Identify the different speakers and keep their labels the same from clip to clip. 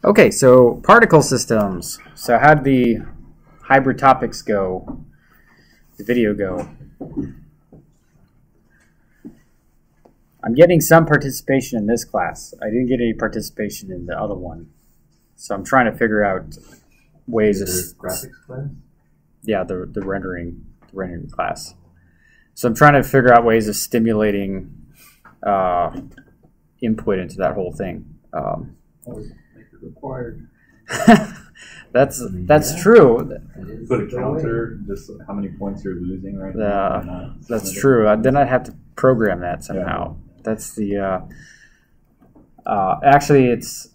Speaker 1: Okay, so particle systems. So how did the hybrid topics go? The video go? I'm getting some participation in this class. I didn't get any participation in the other one. So I'm trying to figure out ways of
Speaker 2: graphics class?
Speaker 1: Yeah, the rendering class. So I'm trying to figure out ways of stimulating input into that whole thing.
Speaker 2: Always make it required.
Speaker 1: That's true.
Speaker 2: Put a counter, just how many points you're losing right now.
Speaker 1: That's true. Then I'd have to program that somehow. Yeah. That's the actually it's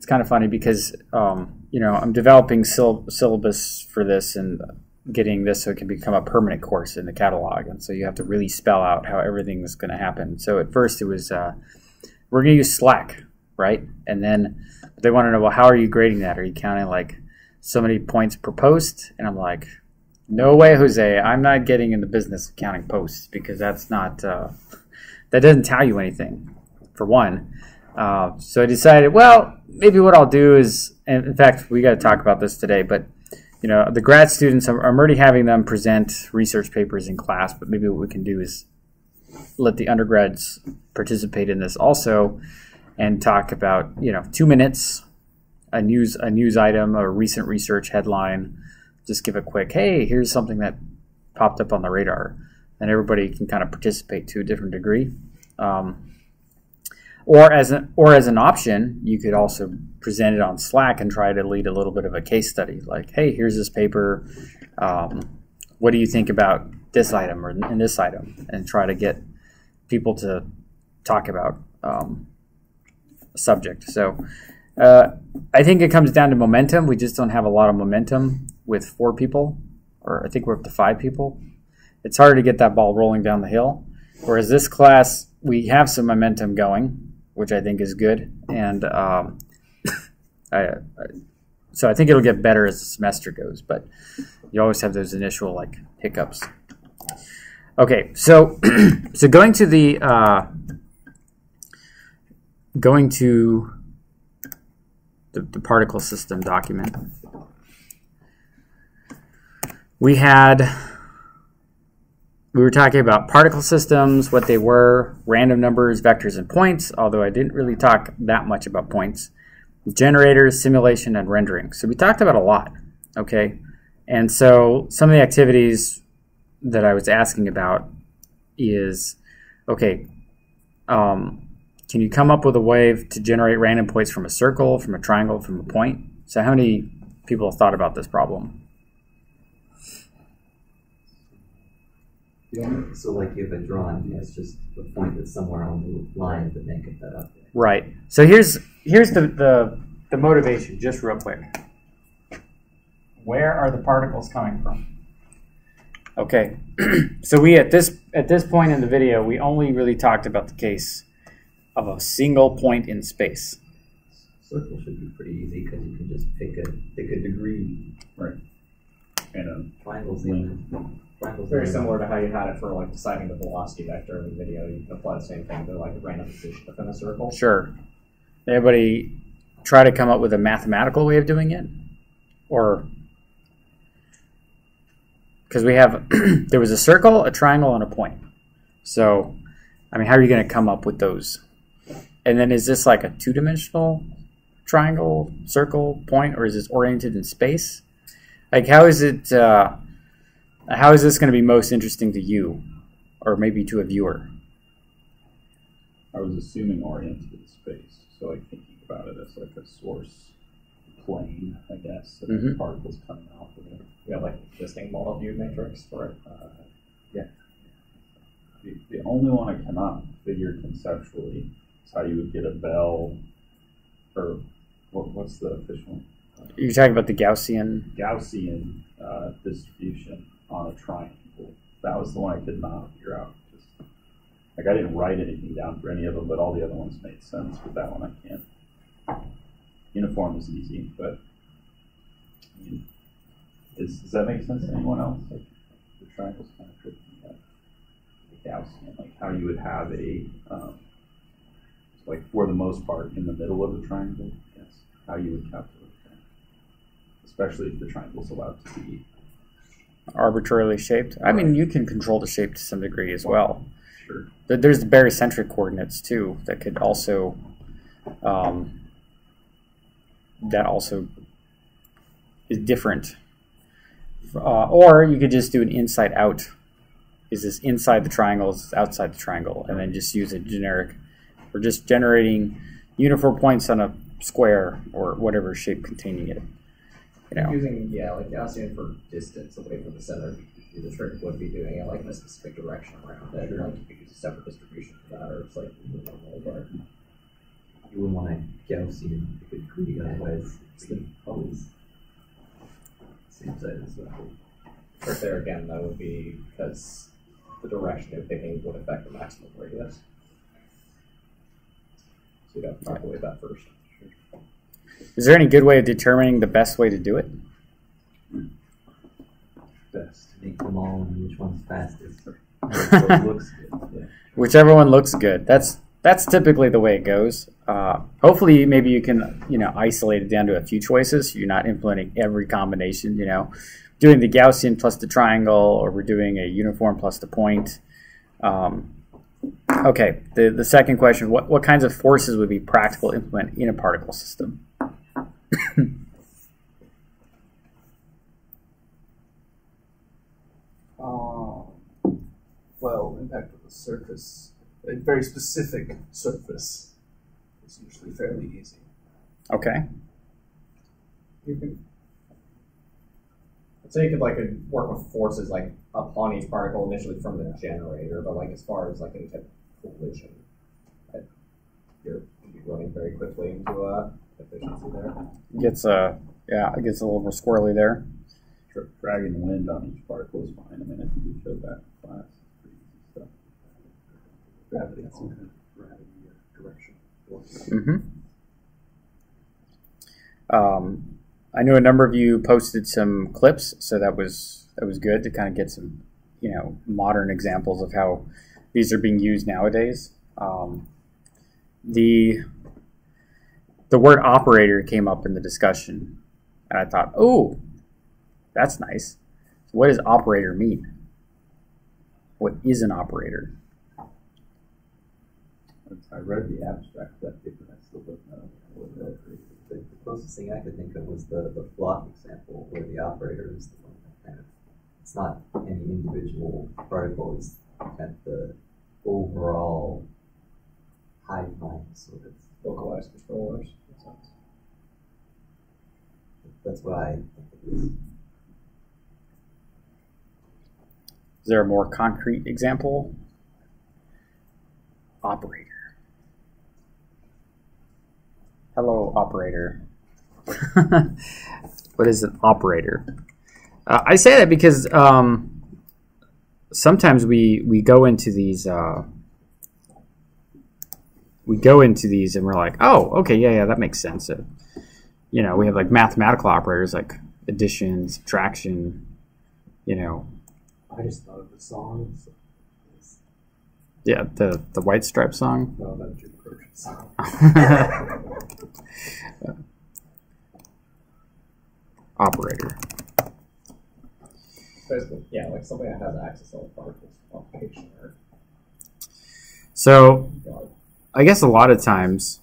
Speaker 1: kind of funny because I'm developing syllabus for this and getting this so it can become a permanent course in the catalog, and so you have to really spell out how everything is going to happen. So at first it was we're going to use Slack, right? And then they want to know, well, how are you grading that? Are you counting like so many points per post? And I'm like, no way, Jose. I'm not getting in the business of counting posts because that's not that doesn't tell you anything, for one. So I decided, well, maybe what I'll do is, and in fact, we got to talk about this today, but the grad students, I'm already having them present research papers in class, but maybe what we can do is let the undergrads participate in this also and talk about, 2 minutes, a news item, a recent research headline, just give a quick, hey, here's something that popped up on the radar. And everybody can kind of participate to a different degree. Or as an option, you could also present it on Slack and try to lead a little bit of a case study. Like, hey, here's this paper. What do you think about this item or in this item? And try to get people to talk about a subject. So I think it comes down to momentum. We just don't have a lot of momentum with 4 people, or I think we're up to 5 people. It's harder to get that ball rolling down the hill. Whereas this class, we have some momentum going, which I think is good. And so I think it'll get better as the semester goes. But you always have those initial hiccups. Okay, so going to the particle system document, we were talking about particle systems, what they were, random numbers, vectors, and points, although I didn't really talk that much about points, generators, simulation, and rendering. So we talked about a lot, okay? And so some of the activities that I was asking about is, okay, can you come up with a way to generate random points from a circle, from a triangle, from a point? So how many people have thought about this problem?
Speaker 3: So you have a drawing, it's just a point that's somewhere on the line, but then get that up there.
Speaker 1: Right. So here's the motivation, just real quick. Where are the particles coming from? Okay. So we at this point in the video, we only really talked about the case of a single point in space.
Speaker 3: Circle should be pretty easy because you can just pick a degree.
Speaker 2: Right. And
Speaker 3: triangles
Speaker 4: very similar to how you had it for deciding the velocity vector in the video. You can apply the same thing to a random position within a circle.
Speaker 1: Sure. Everybody try to come up with a mathematical way of doing it? Or because we have there was a circle, a triangle, and a point. So how are you going to come up with those? And then is this like a 2-dimensional triangle, circle, point, or is this oriented in space? How is it how is this going to be most interesting to you, or maybe to a viewer?
Speaker 2: I was assuming oriented in space, so thinking about it as a source plane, I guess, and the particles coming off of it.
Speaker 4: We have existing model view matrix for it.
Speaker 2: Yeah. The only one I cannot figure conceptually is how you would get a bell, or what's the official?
Speaker 1: You're talking about the Gaussian
Speaker 2: distribution on a triangle. That was the one I could not figure out. I didn't write anything down for any of them, but all the other ones made sense. But that one I can't. Uniform is easy, but does that make sense to anyone else? The triangle's kind of tricky. The Gaussian, how you would have a for the most part in the middle of the triangle. Yes. how you would calculate that, especially if the triangle's allowed to be
Speaker 1: arbitrarily shaped. I mean, you can control the shape to some degree as well.
Speaker 2: sure.
Speaker 1: There's the barycentric coordinates too that could also that also is different. Or you could just do an inside out. Is this inside the triangle? Is this outside the triangle? And then just use a generic. We're just generating uniform points on a square or whatever shape containing it. You know.
Speaker 4: Using, like Gaussian for distance away from the center, the trick would be doing it like in a specific direction around it. Like you could use a separate distribution for that, or it's like normal, but
Speaker 3: You wouldn't want a Gaussian degree, otherwise it's the always same side as well.
Speaker 4: right there again, that would be because the direction you're picking would affect the maximum radius. So you'd have to calculate that first.
Speaker 1: Is there any good way of determining the best way to do it?
Speaker 2: Best.
Speaker 3: Make them all and which one's fastest. What looks good. Yeah.
Speaker 1: Whichever one looks good. That's typically the way it goes. Hopefully, maybe you can isolate it down to a few choices. You're not implementing every combination. Doing the Gaussian plus the triangle, or we're doing a uniform plus the point. Okay. The second question: what kinds of forces would be practical to implement in a particle system?
Speaker 5: Well, impact of the surface, a very specific surface, is usually fairly easy.
Speaker 1: Okay.
Speaker 4: So you could work with forces like upon each particle initially from the generator, but like as far as like any type of collision, you're running very quickly into efficiency there.
Speaker 1: It gets a little more squirrely there.
Speaker 2: Dragging wind on each particle is fine. I mean, I think we showed that in class. It's pretty easy stuff. Gravity, that's some kind of gravity direction.
Speaker 1: I know a number of you posted some clips, so that was good to kind of get some modern examples of how these are being used nowadays. The word operator came up in the discussion, and I thought, oh, that's nice. So what does operator mean? What is an operator?
Speaker 2: I read the abstract of that paper, and I still don't know what that is.
Speaker 3: The closest thing I could think of was the flock example, where the operator is the one that kind of, it's not any individual particle, it's kind of the overall hive mind sort of
Speaker 4: Localized controllers.
Speaker 3: That's what I think it is.
Speaker 1: Is there a more concrete example? Operator. Hello, operator. What is an operator? I say that because sometimes we go into these and we're like, oh, okay, yeah, that makes sense. We have like mathematical operators like addition, subtraction.
Speaker 5: I just thought of the song.
Speaker 1: Yeah, the White Stripe song.
Speaker 5: No, that Jim Croce song.
Speaker 1: Operator.
Speaker 4: Basically, like something that has access to all particles, application or.
Speaker 1: So, I guess a lot of times,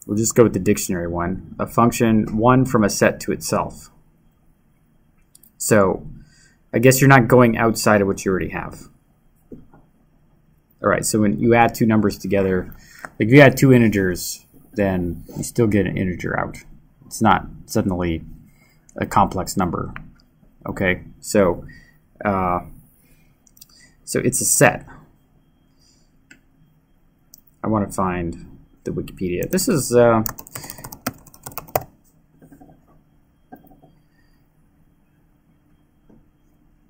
Speaker 1: we'll just go with the dictionary one. A function, one from a set to itself. So, I guess you're not going outside of what you already have. All right, so when you add two numbers together, like if you add two integers, then you still get an integer out. It's not suddenly a complex number. Okay, so it's a set. I want to find the Wikipedia. This is we'll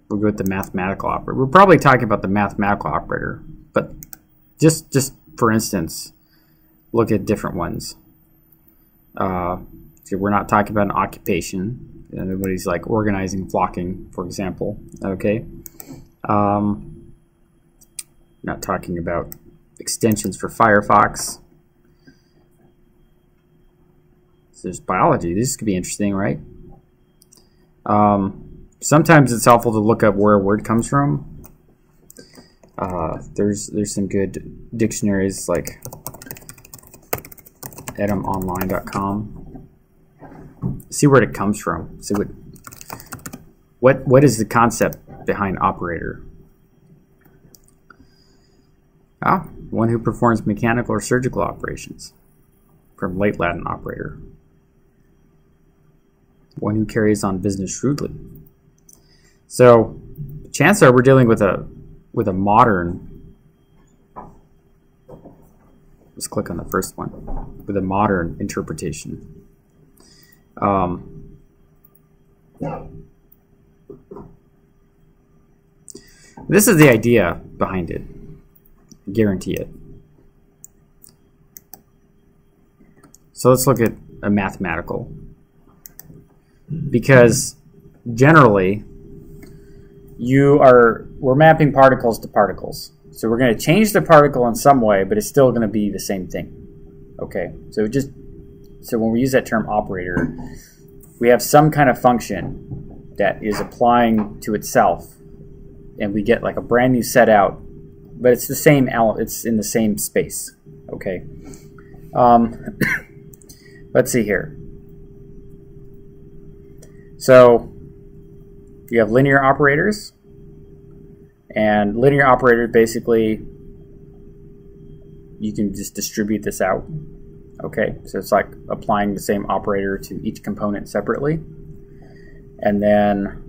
Speaker 1: go with the mathematical operator. We're probably talking about the mathematical operator, but just for instance, look at different ones. So we're not talking about an occupation. Nobody's like organizing, flocking, for example. Okay. Not talking about extensions for Firefox. This There's biology. This could be interesting, right? Sometimes it's helpful to look up where a word comes from. There's some good dictionaries like etymonline.com. See where it comes from. See what is the concept behind operator? One who performs mechanical or surgical operations. From late Latin operator. One who carries on business shrewdly. So, chances are we're dealing with a modern. Let's click on the first one. With a modern interpretation. This is the idea behind it. I guarantee it. So let's look at a mathematical. Because generally, we're mapping particles to particles. So we're going to change the particle in some way, but it's still going to be the same thing. Okay, so when we use that term operator, we have some kind of function that is applying to itself, and we get like a brand new set out, but it's the same it's in the same space. Okay. Let's see here. So you have linear operators, and linear operators basically you can just distribute this out. Okay, so it's like applying the same operator to each component separately. And then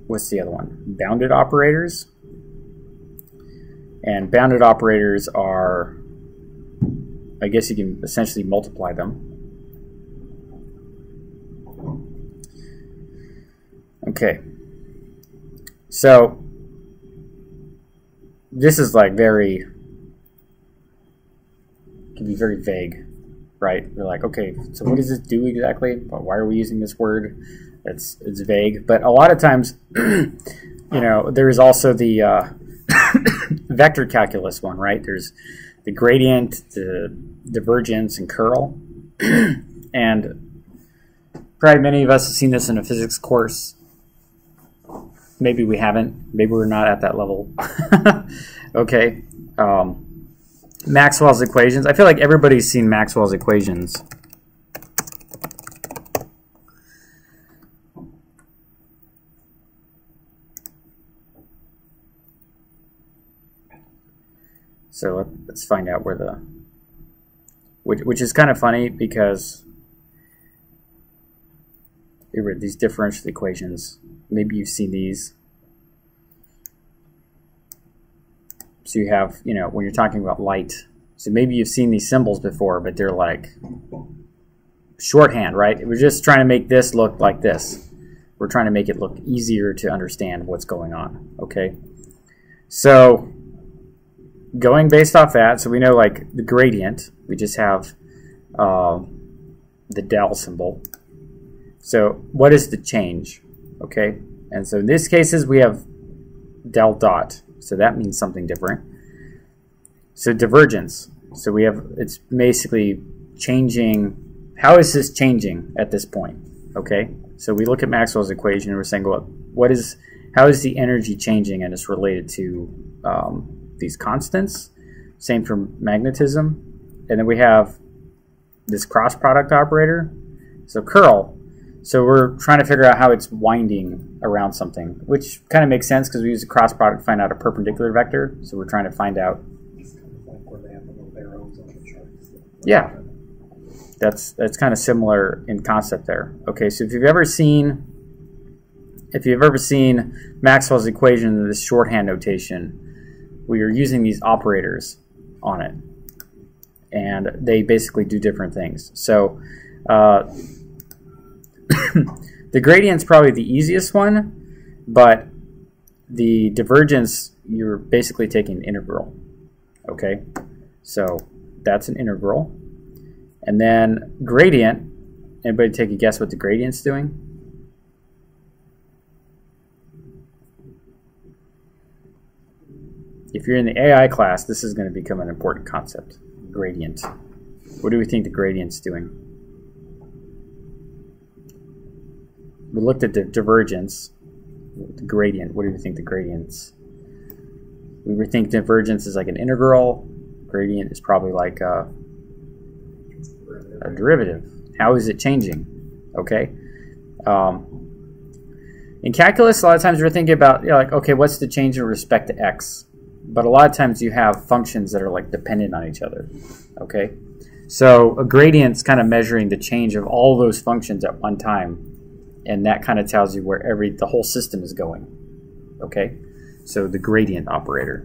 Speaker 1: what's the other one? Bounded operators. And bounded operators are, I guess you can essentially multiply them. Okay. So this is like can be very vague, right? We're like, okay, so what does this do exactly? Why are we using this word? It's vague. But a lot of times, there is also the vector calculus one, right? There's the gradient, the divergence, and curl. And probably many of us have seen this in a physics course. Maybe we haven't. Maybe we're not at that level. Okay. Maxwell's equations. I feel like everybody's seen Maxwell's equations. So let's find out where which is kind of funny because these differential equations, maybe you've seen these. So you have, when you're talking about light, so maybe you've seen these symbols before, but they're like shorthand, right? We're just trying to make this look like this. We're trying to make it look easier to understand what's going on, okay? So going based off that, so we know like the gradient, we just have the del symbol. So what is the change, okay? And so in these cases we have del dot. So that means something different. So divergence. So it's basically changing. How is this changing at this point? Okay. So we look at Maxwell's equation and we're saying, well, how is the energy changing, and it's related to these constants. Same for magnetism. And then we have this cross product operator. So curl. So we're trying to figure out how it's winding around something, which kind of makes sense because we use a cross product to find out a perpendicular vector. So we're trying to find out.
Speaker 5: It's kind of like where they have the little arrows on the charts.
Speaker 1: Yeah, that's kind of similar in concept there. Okay, so if you've ever seen Maxwell's equation in this shorthand notation, we are using these operators on it, and they basically do different things. So. The gradient's probably the easiest one, but the divergence, you're basically taking an integral. Okay, so that's an integral. And then gradient, anybody take a guess what the gradient's doing? If you're in the AI class, this is going to become an important concept, gradient. What do we think the gradient's doing? We looked at the divergence, the gradient. What do we think the gradient's? We would think divergence is like an integral. Gradient is probably like a derivative. How is it changing? Okay. In calculus, a lot of times we're thinking about, like, okay, what's the change in respect to x? But a lot of times you have functions that are like dependent on each other. Okay. So a gradient's kind of measuring the change of all those functions at one time. And that kind of tells you where the whole system is going. Okay. So the gradient operator.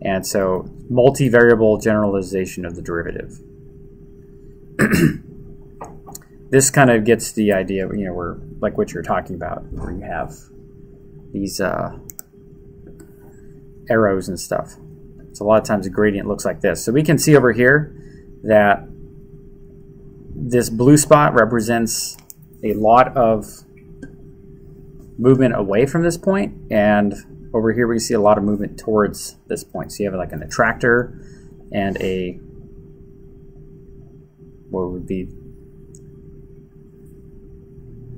Speaker 1: And so multivariable generalization of the derivative. This kind of gets the idea, where, like what you're talking about, where you have these arrows and stuff. So a lot of times a gradient looks like this. So we can see over here that this blue spot represents a lot of movement away from this point, and over here we see a lot of movement towards this point. So you have like an attractor and a, what would be,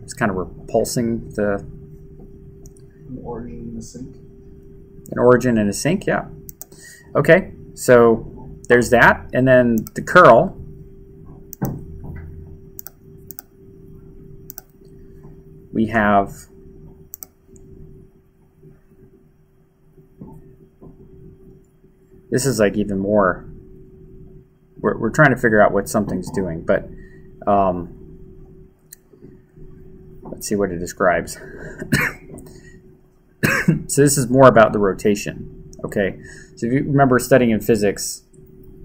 Speaker 1: it's kind of repulsing the,
Speaker 5: An origin and a sink.
Speaker 1: An origin and a sink, yeah. Okay, so there's that, and then the curl. We have this is like even more. We're trying to figure out what something's doing, but let's see what it describes. So this is more about the rotation. Okay, so if you remember studying in physics,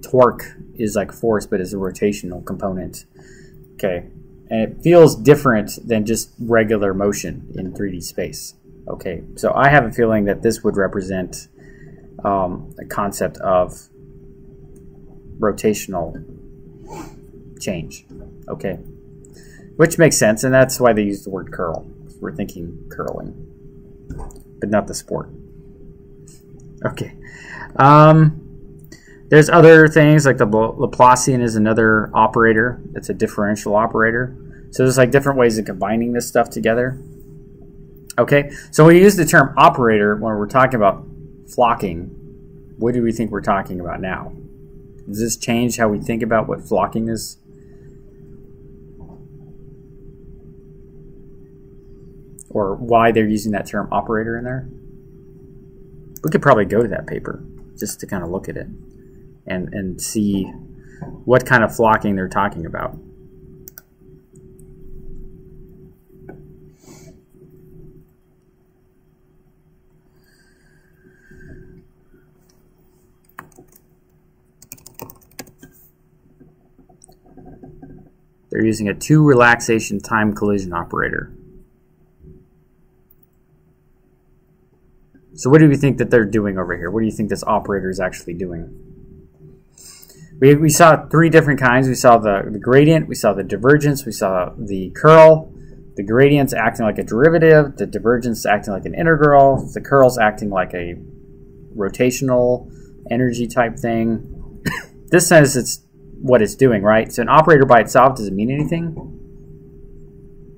Speaker 1: torque is like force, but is a rotational component. Okay, and it feels different than just regular motion in 3D space. Okay, so I have a feeling that this would represent a concept of rotational change. Okay, which makes sense, and that's why they use the word curl. We're thinking curling, but not the sport. Okay. There's other things like the Laplacian is another operator. It's a differential operator. So there's like different ways of combining this stuff together. Okay, so we use the term operator when we're talking about flocking. What do we think we're talking about now? Does this change how we think about what flocking is? Or why they're using that term operator in there? We could probably go to that paper just to kind of look at it and see what kind of flocking they're talking about. They're using a 2 relaxation time collision operator. So what do we think that they're doing over here? What do you think this operator is actually doing? We saw 3 different kinds. We saw the gradient, we saw the divergence, we saw the curl. The gradient's acting like a derivative, the divergence acting like an integral, the curl's acting like a rotational energy type thing. This says it's what it's doing, right? So an operator by itself, does it mean anything?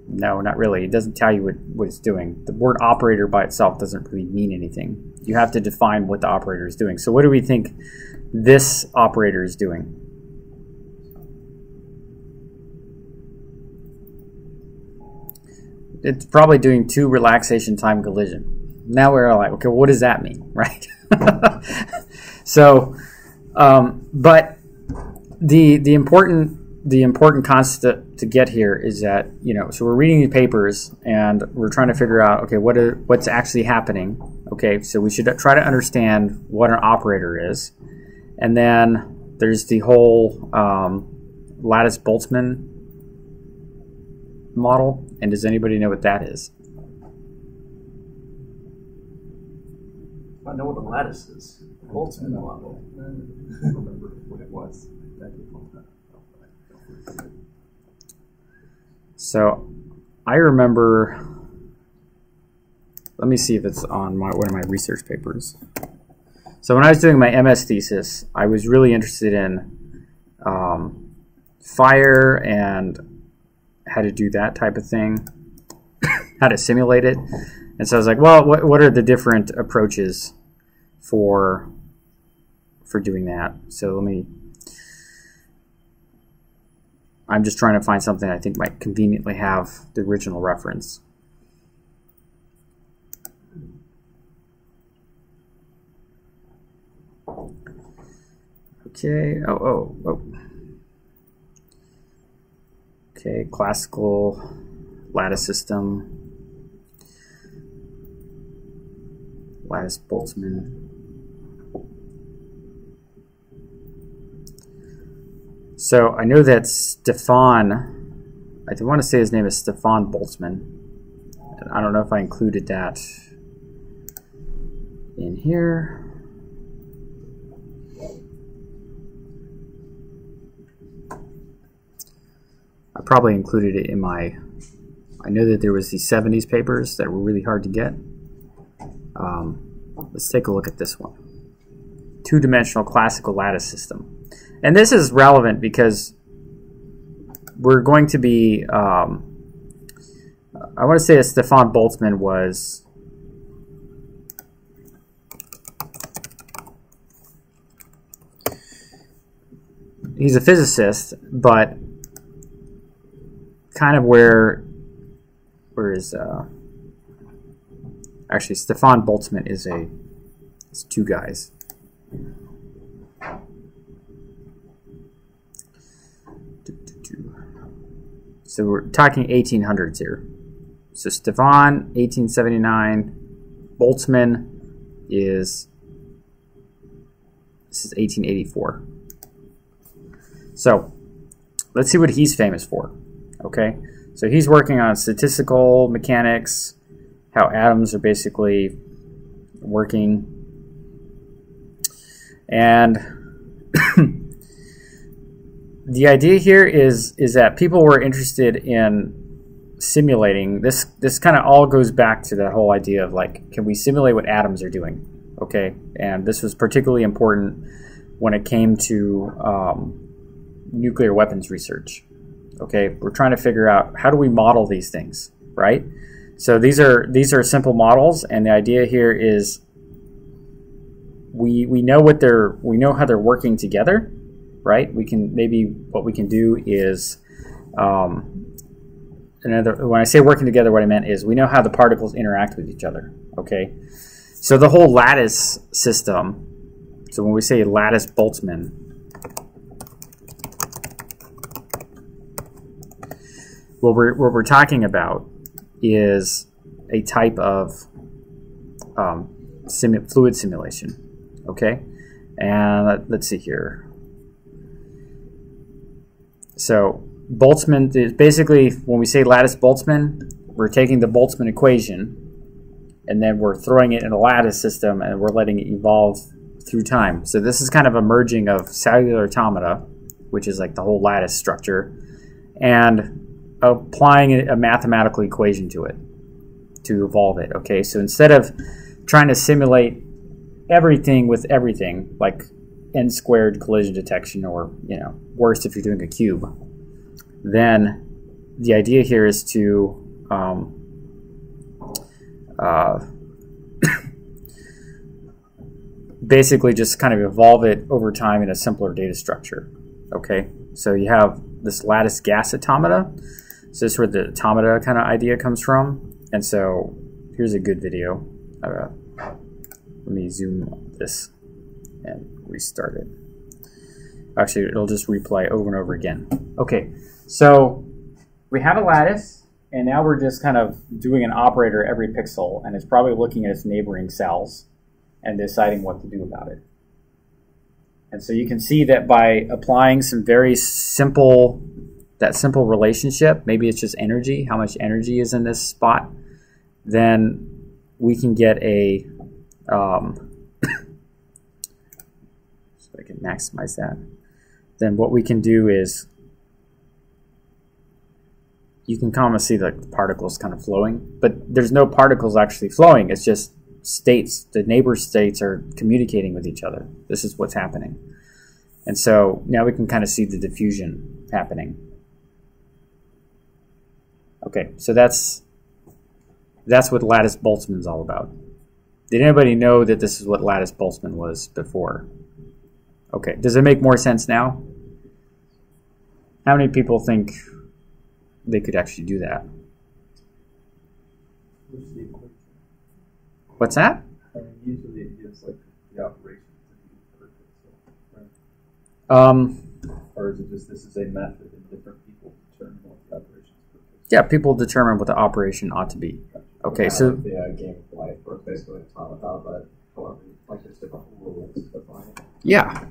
Speaker 1: No, not really. It doesn't tell you what it's doing. The word operator by itself doesn't really mean anything. You have to define what the operator is doing. So what do we think this operator is doing? It's probably doing 2 relaxation time collision. Now we're like, okay, what does that mean, right? So, but the important concept to get here is that, so we're reading the papers and we're trying to figure out, okay, what's actually happening. Okay, so we should try to understand what an operator is. And then there's the whole Lattice-Boltzmann model. And does anybody know what that is?
Speaker 5: I know what a lattice is. Boltzmann model.
Speaker 3: I don't remember what it was.
Speaker 1: So I remember, let me see if it's on one of my research papers. So when I was doing my MS thesis, I was really interested in fire and how to do that type of thing, how to simulate it. And so I was like, well, what are the different approaches for doing that? So I'm just trying to find something I think might conveniently have the original reference. Okay, oh. Okay, classical lattice system. Lattice Boltzmann. So I know that Stefan, I want to say his name is Stefan Boltzmann. I don't know if I included that in here. I probably included it in my, I know that there was these 70s papers that were really hard to get. Let's take a look at this one. Two-dimensional classical lattice system. And this is relevant because we're going to be, I want to say that Stefan Boltzmann was, he's a physicist, but kind of where is actually Stefan Boltzmann is it's two guys. So we're talking 1800s here. So Stefan, 1879. Boltzmann this is 1884. So let's see what he's famous for. Okay, so he's working on statistical mechanics, how atoms are basically working, and the idea here is that people were interested in simulating this. This kind of all goes back to the whole idea of like, can we simulate what atoms are doing? Okay, and this was particularly important when it came to nuclear weapons research. Okay, we're trying to figure out how do we model these things, right? So these are simple models, and the idea here is we know how they're working together, right? We can what we can do is when I say working together, what I meant is we know how the particles interact with each other. Okay, so the whole lattice system. So when we say lattice Boltzmann, what we're talking about is a type of fluid simulation, okay? And let's see here. So Boltzmann is basically, when we say lattice Boltzmann, we're taking the Boltzmann equation and then we're throwing it in a lattice system and we're letting it evolve through time. So this is kind of a merging of cellular automata, which is like the whole lattice structure, and applying a mathematical equation to it to evolve it. Okay, so instead of trying to simulate everything with everything, like n-squared collision detection, or worst if you're doing a cube, then the idea here is to basically just kind of evolve it over time in a simpler data structure. Okay, so you have this lattice gas automata. So this is where the automata kind of idea comes from. And so here's a good video. Let me zoom this and restart it. Actually, it'll just replay over and over again. Okay, so we have a lattice, and now we're just kind of doing an operator every pixel, and it's probably looking at its neighboring cells and deciding what to do about it. And so you can see that by applying some very simple relationship, maybe it's just energy, how much energy is in this spot, then we can get a, so I can maximize that. Then what we can do is, you can kind of see the particles kind of flowing, but there's no particles actually flowing, it's just states. The neighbor states are communicating with each other. This is what's happening. And so now we can kind of see the diffusion happening. Okay, so that's what lattice Boltzmann's all about. Did anybody know that this is what lattice Boltzmann was before? Okay, does it make more sense now? How many people think they could actually do that? What's that?
Speaker 5: Usually it gives like the operations to be per pixel, right? Or is it just this is a method and different people determine what the operations per pixel?
Speaker 1: Yeah, people determine what the operation ought to be. Okay, so
Speaker 4: like the game of life, where it's basically it's automata, but however, like there's different rules to define it.
Speaker 1: yeah.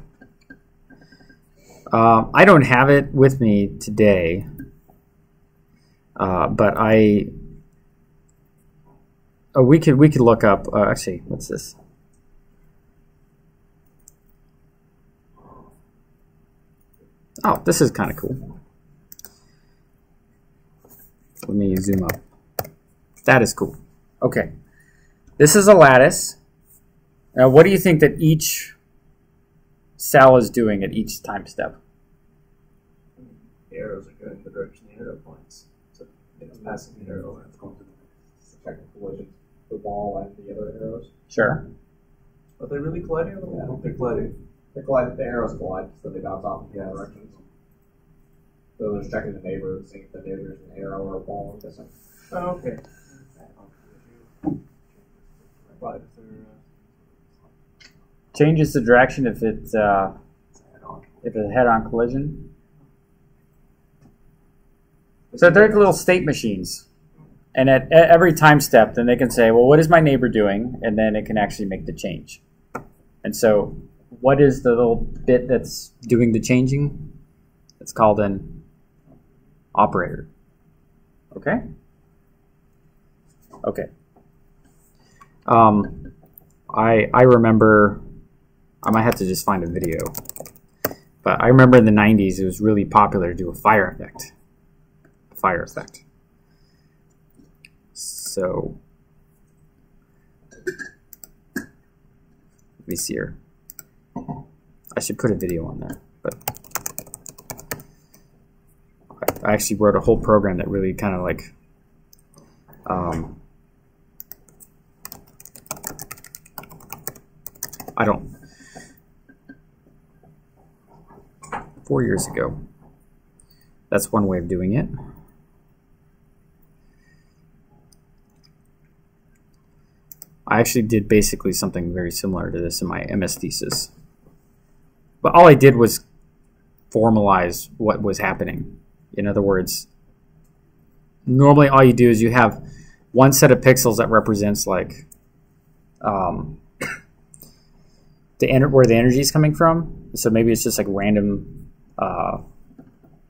Speaker 1: I don't have it with me today, but we could look up. Actually, what's this? Oh, this is kind of cool. Let me zoom up. That is cool. Okay, this is a lattice. Now, what do you think that each cell is doing at each time step?
Speaker 5: The arrows are going the direction the arrow points. So it's passing the arrow and it's going to
Speaker 4: Checking collisions, the wall and the other arrows.
Speaker 1: Sure.
Speaker 5: Are they really colliding?
Speaker 4: Yeah.
Speaker 5: They're colliding.
Speaker 4: They collide, the arrows collide, so they bounce off in different directions. So they're just checking the neighbor, seeing if the neighbor's an arrow or a ball, I'm guessing.
Speaker 5: Oh, okay. But if they're,
Speaker 1: Changes the direction if it's a head-on collision. So they're like little state machines. And at every time step, then they can say, well, what is my neighbor doing? And then it can actually make the change. And so what is the little bit that's doing the changing? It's called an operator. Okay? Okay. I remember, I might have to just find a video, but I remember in the 90s it was really popular to do a fire effect. So, let me see here. I should put a video on there, but I actually wrote a whole program that really kind of like I don't 4 years ago. That's one way of doing it. I actually did basically something very similar to this in my MS thesis. But all I did was formalize what was happening. In other words, normally all you do is you have one set of pixels that represents like where the energy is coming from. So maybe it's just like random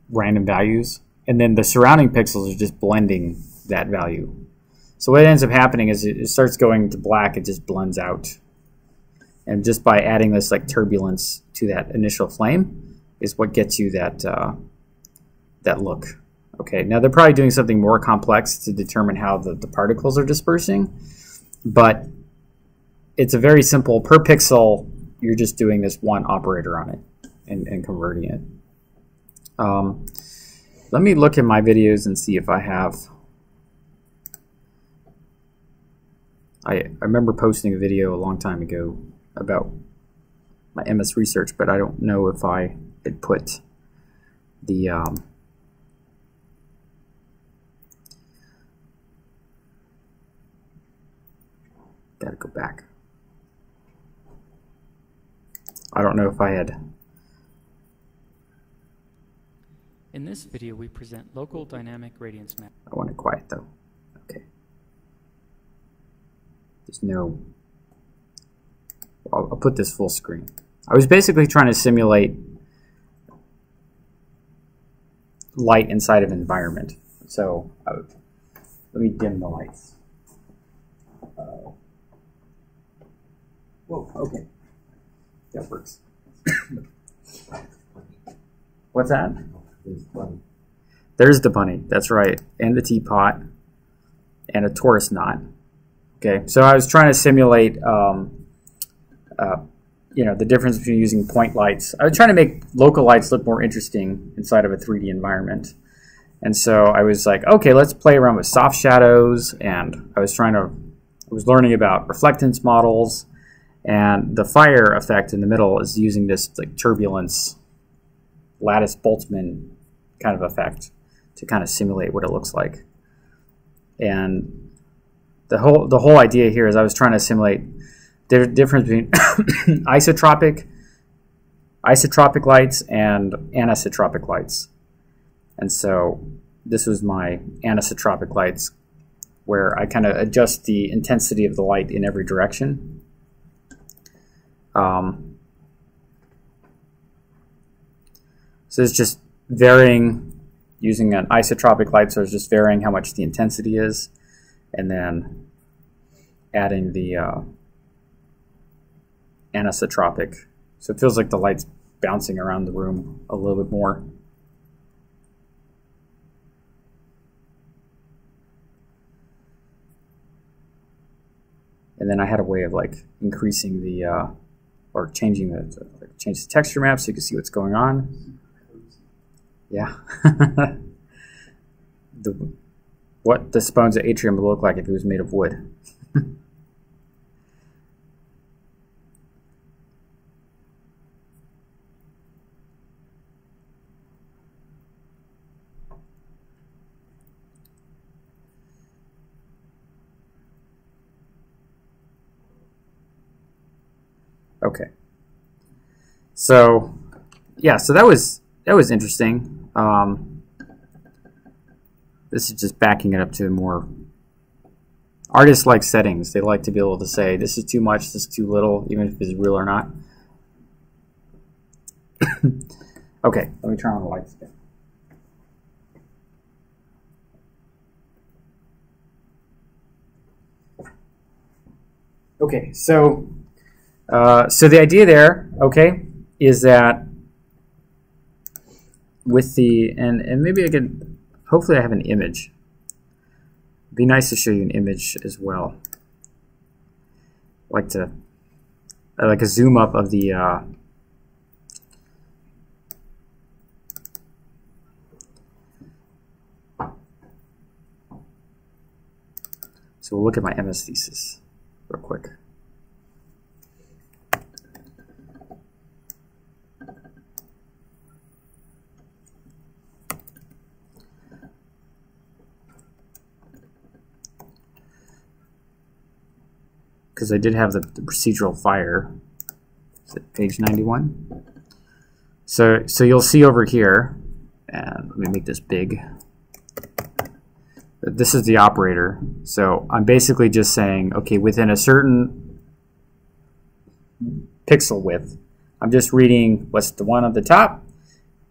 Speaker 1: values. And then the surrounding pixels are just blending that value. So what ends up happening is it starts going to black, it just blends out. And just by adding this like turbulence to that initial flame is what gets you that that look. Okay, now they're probably doing something more complex to determine how the particles are dispersing, but it's a very simple, per pixel, you're just doing this one operator on it and converting it. Let me look at my videos and see if I have. I remember posting a video a long time ago about my MS research, but I don't know if I had put the gotta go back. I don't know if I had.
Speaker 6: In this video, we present local dynamic radiance map.
Speaker 1: I want it quiet though. Okay. There's no. I'll put this full screen. I was basically trying to simulate light inside of an environment. So let me dim the lights. Whoa, okay. That works. What's that? There's the bunny, that's right. And the teapot. And a Taurus knot. Okay, so I was trying to simulate, the difference between using point lights. I was trying to make local lights look more interesting inside of a 3D environment. And so I was like, okay, let's play around with soft shadows. And I was learning about reflectance models. And the fire effect in the middle is using this like turbulence lattice Boltzmann kind of effect to kind of simulate what it looks like. And the whole idea here is I was trying to simulate the difference between isotropic lights and anisotropic lights. And so this was my anisotropic lights, where I kind of adjust the intensity of the light in every direction. So it's just varying using an isotropic light, so it's just varying how much the intensity is, and then adding the anisotropic. So it feels like the light's bouncing around the room a little bit more. And then I had a way of like increasing the, or changing change the texture map so you can see what's going on. Yeah. What the Sponza atrium would look like if it was made of wood. Okay. So, yeah, so that was interesting. This is just backing it up to more artist-like settings. They like to be able to say, this is too much, this is too little, even if it's real or not. Okay, let me turn on the lights again. Okay, so the idea there, okay, is that with the, and maybe I could, hopefully I have an image. It'd be nice to show you an image as well. I like a zoom up of the, so we'll look at my MS thesis real quick. Because I did have the procedural fire. Is it page 91? So you'll see over here, and let me make this big. This is the operator. So I'm basically just saying, okay, within a certain pixel width, I'm just reading what's the one at the top,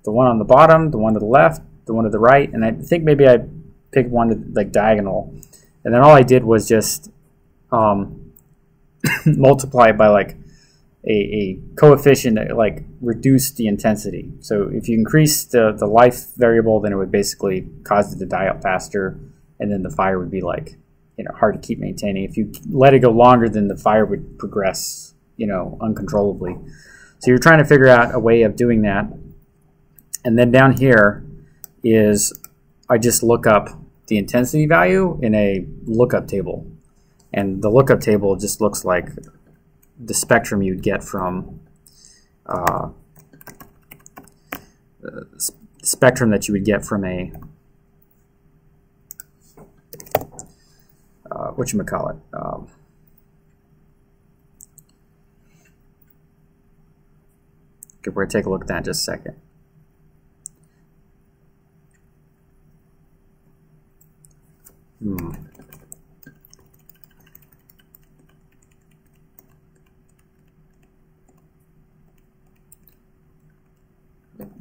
Speaker 1: the one on the bottom, the one to the left, the one to the right, and I think maybe I picked one to, like, diagonal. And then all I did was just multiply it by like a coefficient that like reduced the intensity. So if you increase the life variable, then it would basically cause it to die out faster, and then the fire would be like, hard to keep maintaining. If you let it go longer, then the fire would progress, uncontrollably. So you're trying to figure out a way of doing that. And then down here is I just look up the intensity value in a lookup table. And the lookup table just looks like the spectrum you'd get from spectrum that you would get from a whatchamacallit. Okay, we're gonna take a look at that in just a second.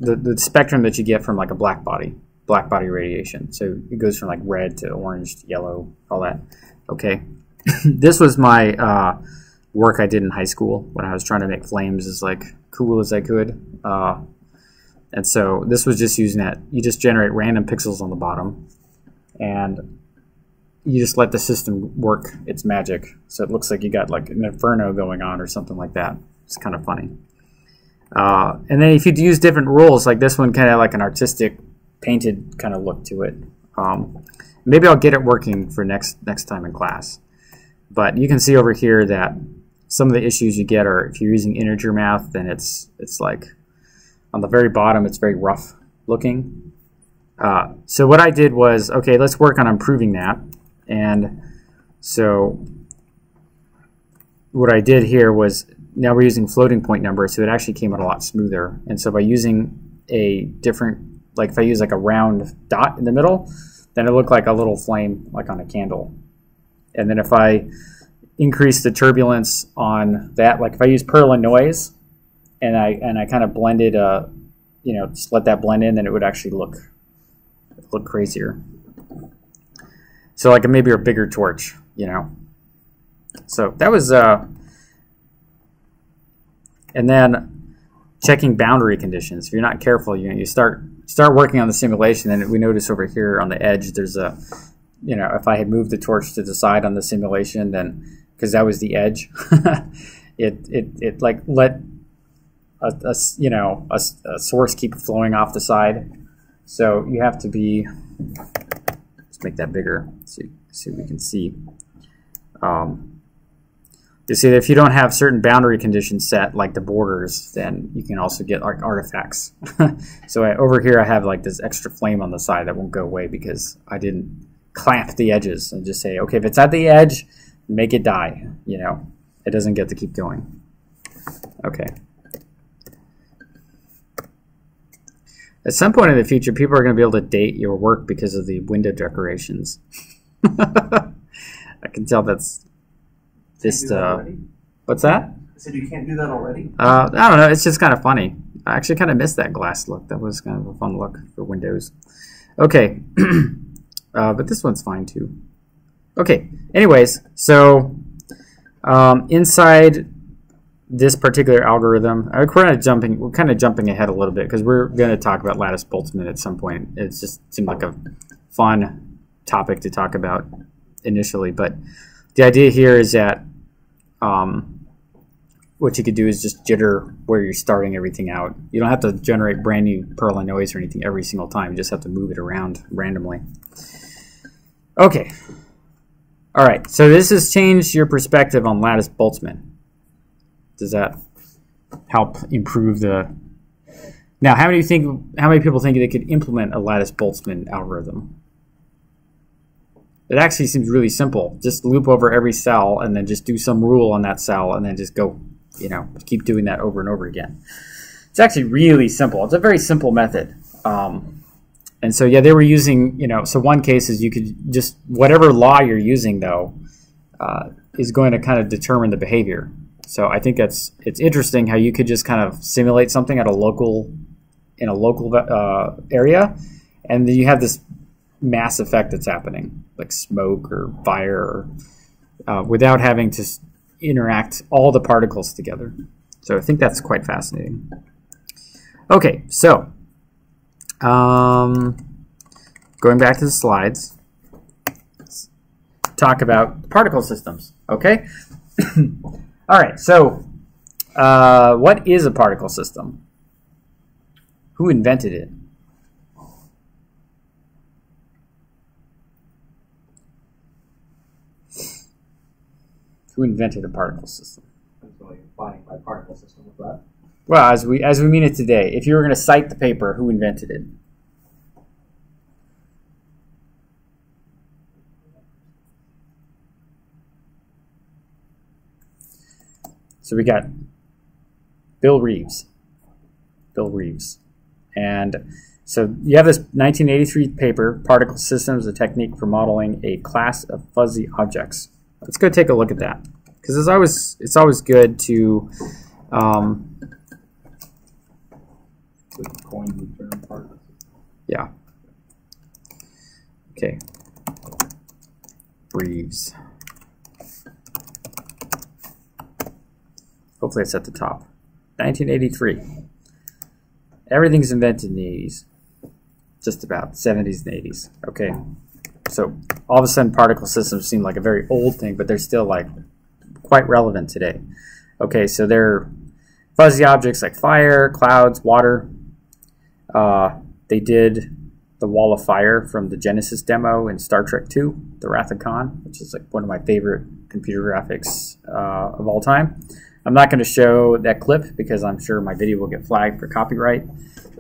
Speaker 1: The spectrum that you get from like a black body radiation. So it goes from like red to orange, yellow, all that. Okay, this was my work I did in high school when I was trying to make flames as like cool as I could. And so this was just using that. You just generate random pixels on the bottom, and you just let the system work its magic. So it looks like you got like an inferno going on or something like that. It's kind of funny. And then if you use different rules, like this one kind of like an artistic painted kind of look to it. Maybe I'll get it working for next time in class. But you can see over here that some of the issues you get are if you're using integer math, then it's like on the very bottom it's very rough looking. So what I did was, okay, let's work on improving that. And so what I did here was, now we're using floating point numbers, so it actually came out a lot smoother. And so by using a different, like if I use like a round dot in the middle, then it looked like a little flame like on a candle. And then if I increase the turbulence on that, like if I use Perlin noise and I kind of blended, you know, just let that blend in, then it would actually look crazier. So like maybe a bigger torch, you know. So that was, and then checking boundary conditions. If you're not careful, you start working on the simulation, and we notice over here on the edge there's a, you know, if I had moved the torch to the side on the simulation, then because that was the edge, it like let a you know a source keep flowing off the side. So you have to be, let's make that bigger so we can see. You see that if you don't have certain boundary conditions set, like the borders, then you can also get like artifacts. So over here I have like this extra flame on the side that won't go away because I didn't clamp the edges and just say, okay, if it's at the edge, make it die. You know, it doesn't get to keep going. Okay. At some point in the future, people are going to be able to date your work because of the window decorations. I can tell that's just, what's that?
Speaker 5: I said you can't do that already?
Speaker 1: I don't know. It's just kind of funny. I actually kind of missed that glass look. That was kind of a fun look for Windows. Okay. But this one's fine too. Okay. Anyways, so inside this particular algorithm, we're kind of jumping ahead a little bit because we're going to talk about lattice Boltzmann at some point. It just seemed like a fun topic to talk about initially, but the idea here is that what you could do is just jitter where you're starting everything out. You don't have to generate brand new Perlin noise or anything every single time. You just have to move it around randomly. Okay. All right. So this has changed your perspective on lattice Boltzmann. Does that help improve the? Now, how many people think they could implement a lattice Boltzmann algorithm? It actually seems really simple. Just loop over every cell and then just do some rule on that cell and then just go, you know, keep doing that over and over again. It's actually really simple. It's a very simple method. And so, yeah, they were using, you know, so one case is you could just, whatever law you're using, though, is going to kind of determine the behavior. So I think it's interesting how you could just kind of simulate something in a local area, and then you have this mass effect that's happening, like smoke or fire, without having to interact all the particles together. So I think that's quite fascinating. Okay, so going back to the slides, let's talk about particle systems. Okay. All right, so what is a particle system? Who invented it? Who invented a particle system?
Speaker 4: That's really defining my particle system with that.
Speaker 1: Well, as we mean it today, if you were going to cite the paper, who invented it? So we got Bill Reeves. And so you have this 1983 paper, Particle Systems, a Technique for Modeling a Class of Fuzzy Objects. Let's go take a look at that. Because it's always good to
Speaker 2: coin the term particle.
Speaker 1: Yeah. Okay. Reeves. Hopefully it's at the top. 1983. Everything's invented in the 80s. Just about. 70s and 80s. Okay. So all of a sudden particle systems seem like a very old thing, but they're still like quite relevant today. Okay, so they're fuzzy objects like fire, clouds, water. They did the Wall of Fire from the Genesis demo in Star Trek II, The Wrath of Khan, which is like one of my favorite computer graphics of all time. I'm not going to show that clip because I'm sure my video will get flagged for copyright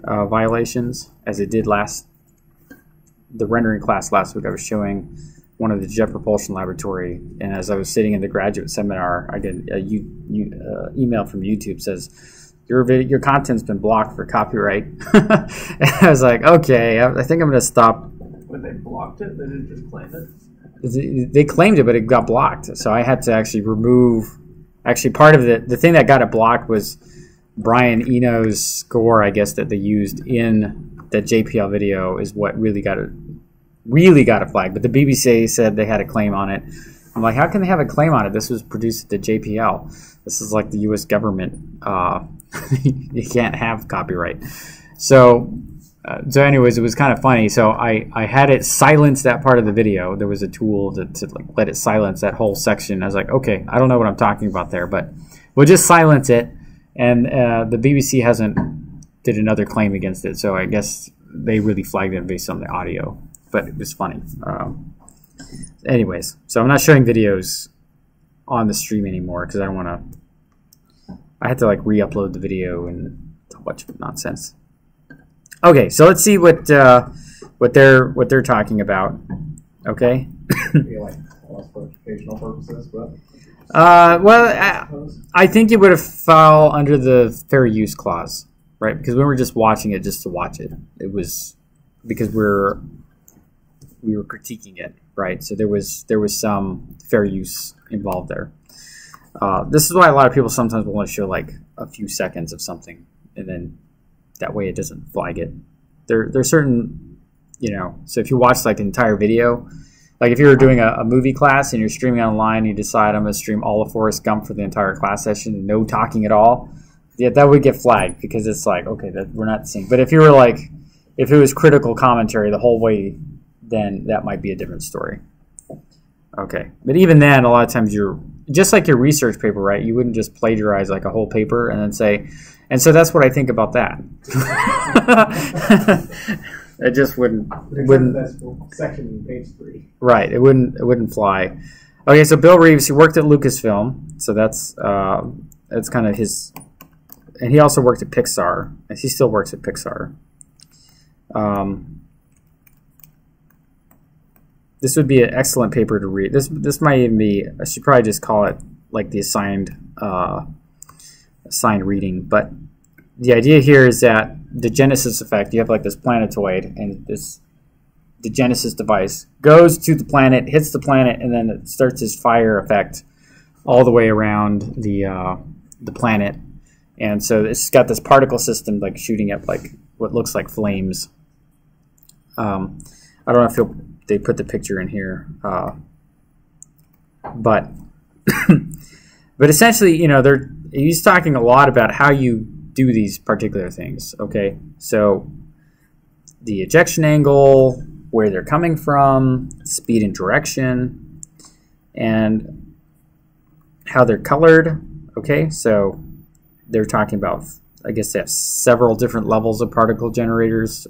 Speaker 1: violations, as it did the rendering class last week. I was showing one of the Jet Propulsion Laboratory, and as I was sitting in the graduate seminar, I get an email from YouTube says, your content's been blocked for copyright. And I was like, okay, I think I'm going to stop.
Speaker 5: When they blocked it, they didn't just claim it?
Speaker 1: They claimed it, but it got blocked. So I had to actually remove. Actually, part of the thing that got it blocked was Brian Eno's score, I guess, that they used in that JPL video is what really got it flagged. But the BBC said they had a claim on it. I'm like, how can they have a claim on it? This was produced at the JPL. This is like the U.S. government. You can't have copyright. So anyways, it was kind of funny. So I had it silence that part of the video. There was a tool to like let it silence that whole section. I was like, okay, I don't know what I'm talking about there, but we'll just silence it. And the BBC did another claim against it. So I guess they really flagged it based on the audio, but it was funny. Anyways, so I'm not showing videos on the stream anymore because I don't want to. I had to like re-upload the video and a bunch of nonsense. Okay, so let's see what they're talking about. Okay.
Speaker 4: Like almost for educational purposes, but.
Speaker 1: Well, I think it would have fall under the fair use clause, right? Because we were just watching it just to watch it. It was because we were critiquing it, right? So there was some fair use involved there. This is why a lot of people sometimes will want to show like a few seconds of something, and then that way it doesn't flag it. There's certain, so if you watch like the entire video, like if you were doing a movie class and you're streaming online, you decide I'm going to stream all of Forrest Gump for the entire class session, no talking at all, yeah, that would get flagged because it's like, okay, we're not seeing. But if you were like, if it was critical commentary the whole way, then that might be a different story. Okay, but even then, a lot of times you're, just like your research paper, right? You wouldn't just plagiarize like a whole paper and then say, and so that's what I think about that. It just wouldn't.
Speaker 4: That's section page 3.
Speaker 1: Right, it wouldn't fly. Okay, so Bill Reeves, he worked at Lucasfilm, so that's kind of his, and he also worked at Pixar. He still works at Pixar. This would be an excellent paper to read. This might even be, I should probably just call it like the assigned reading. But the idea here is that the Genesis effect, you have like this planetoid, and the Genesis device goes to the planet, hits the planet, and then it starts this fire effect all the way around the planet. And so it's got this particle system like shooting up like what looks like flames. I don't know if they put the picture in here, but but essentially, he's talking a lot about how you do these particular things. Okay, so the ejection angle, where they're coming from, speed and direction, and how they're colored. Okay, so they're talking about, I guess they have several different levels of particle generators.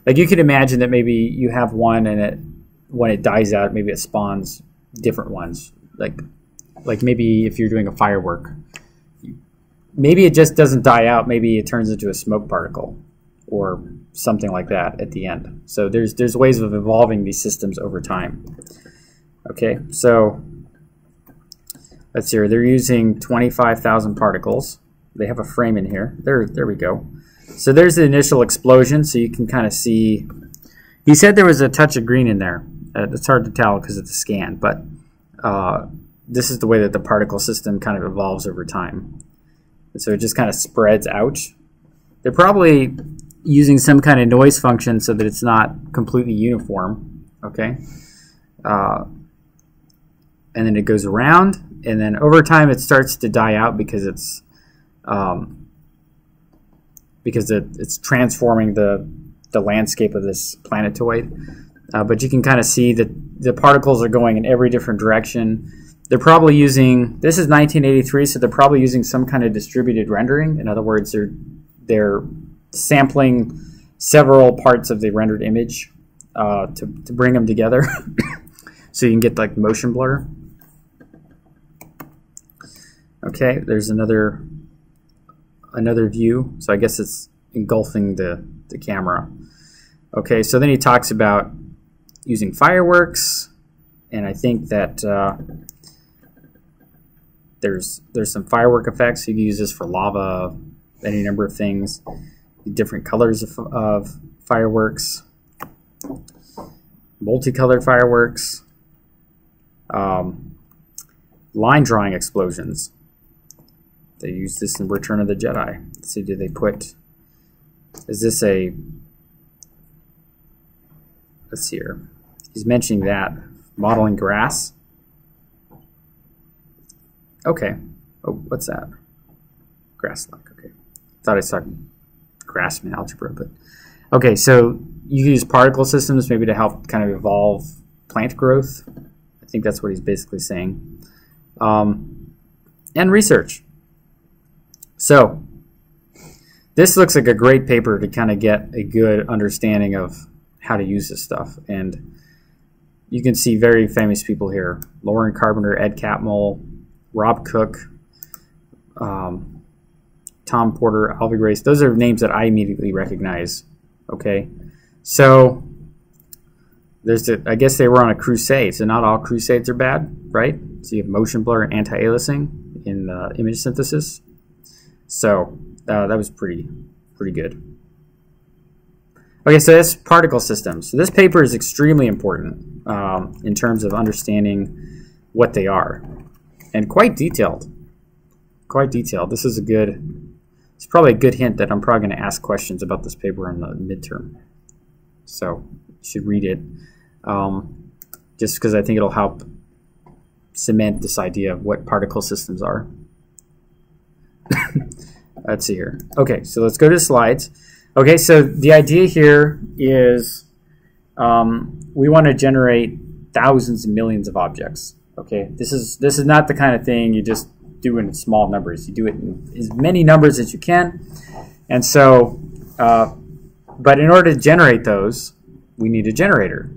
Speaker 1: Like you could imagine that maybe you have one, and when it dies out, maybe it spawns different ones. Like maybe if you're doing a firework, maybe it just doesn't die out. Maybe it turns into a smoke particle or something like that at the end. So there's ways of evolving these systems over time. Okay, so let's see here. They're using 25,000 particles. They have a frame in here. There we go. So there's the initial explosion, so you can kind of see. He said there was a touch of green in there. It's hard to tell because of the scan, but this is the way that the particle system kind of evolves over time. And so it just kind of spreads out. They're probably using some kind of noise function so that it's not completely uniform. Okay, and then it goes around, and then over time it starts to die out because it's transforming the landscape of this planetoid. But you can kind of see that the particles are going in every different direction. they're probably using, this is 1983, so they're probably using some kind of distributed rendering. In other words, they're sampling several parts of the rendered image to bring them together so you can get like motion blur. Okay, there's another view, so I guess it's engulfing the camera. Okay, so then he talks about using fireworks, and I think that there's some firework effects. You can use this for lava, any number of things, different colors of fireworks, multicolored fireworks, line drawing explosions. They use this in Return of the Jedi. Let's see, do they put, is this a, let's see here. He's mentioning that. Modeling grass. Okay. Oh, what's that? Grass-like, okay. Thought I saw grass in algebra, but okay, so you use particle systems maybe to help kind of evolve plant growth. I think that's what he's basically saying. And research. So this looks like a great paper to kind of get a good understanding of how to use this stuff. And you can see very famous people here. Lauren Carpenter, Ed Catmull, Rob Cook, Tom Porter, Alvy Grace. Those are names that I immediately recognize. Okay, so I guess they were on a crusade. So not all crusades are bad, right? So you have motion blur and anti-aliasing in image synthesis. So that was pretty good. Okay, so that's particle systems. So this paper is extremely important in terms of understanding what they are, and quite detailed. Quite detailed. This is it's probably a good hint that I'm probably going to ask questions about this paper in the midterm. So you should read it, just because I think it'll help cement this idea of what particle systems are. Let's see here. Okay, so let's go to the slides. Okay, so the idea here is we want to generate thousands and millions of objects. Okay, this is not the kind of thing you just do in small numbers. You do it in as many numbers as you can. And so, but in order to generate those, we need a generator.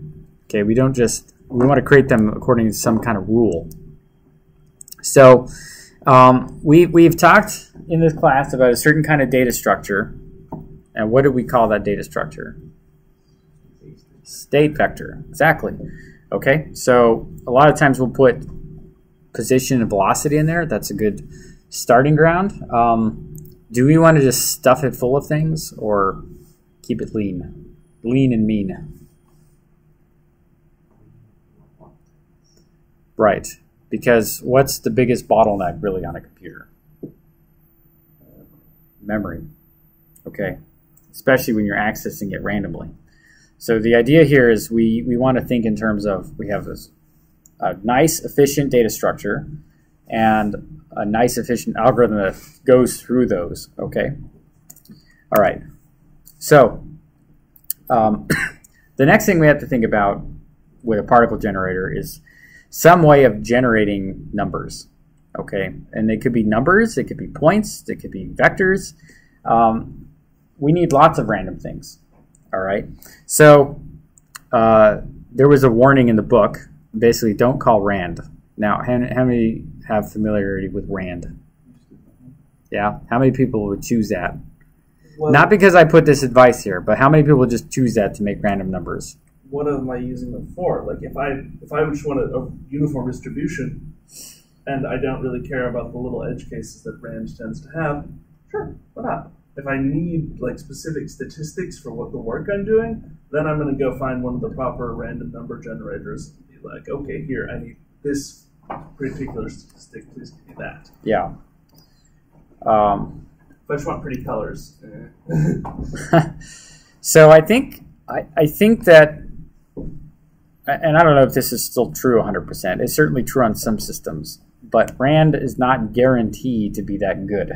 Speaker 1: Okay, we want to create them according to some kind of rule. So we've talked in this class about a certain kind of data structure. And what do we call that data structure? State vector. Exactly. Okay, so a lot of times we'll put position and velocity in there. That's a good starting ground. Do we want to just stuff it full of things or keep it lean? Lean and mean. Right, because what's the biggest bottleneck really on a computer? Memory. Okay, especially when you're accessing it randomly. So the idea here is we want to think in terms of, we have this a nice, efficient data structure and a nice, efficient algorithm that goes through those, okay? All right. So the next thing we have to think about with a particle generator is some way of generating numbers, okay? And they could be numbers, it could be points, it could be vectors. We need lots of random things, all right? So there was a warning in the book. Basically, don't call RAND. Now, how many have familiarity with RAND? Yeah? How many people would choose that?
Speaker 7: Well,
Speaker 1: not because I put this advice here, but how many people would just choose that to make random numbers?
Speaker 7: What am I using them for? Like, if I just want a uniform distribution, and I don't really care about the little edge cases that RAND tends to have, sure, why not? If I need like specific statistics for what the work I'm doing, then I'm going to go find one of the proper random number generators and be like, okay, here, I need this particular statistic, please give me that.
Speaker 1: Yeah.
Speaker 7: If I just want pretty colors.
Speaker 1: So I think that, and I don't know if this is still true 100%. It's certainly true on some systems, but RAND is not guaranteed to be that good.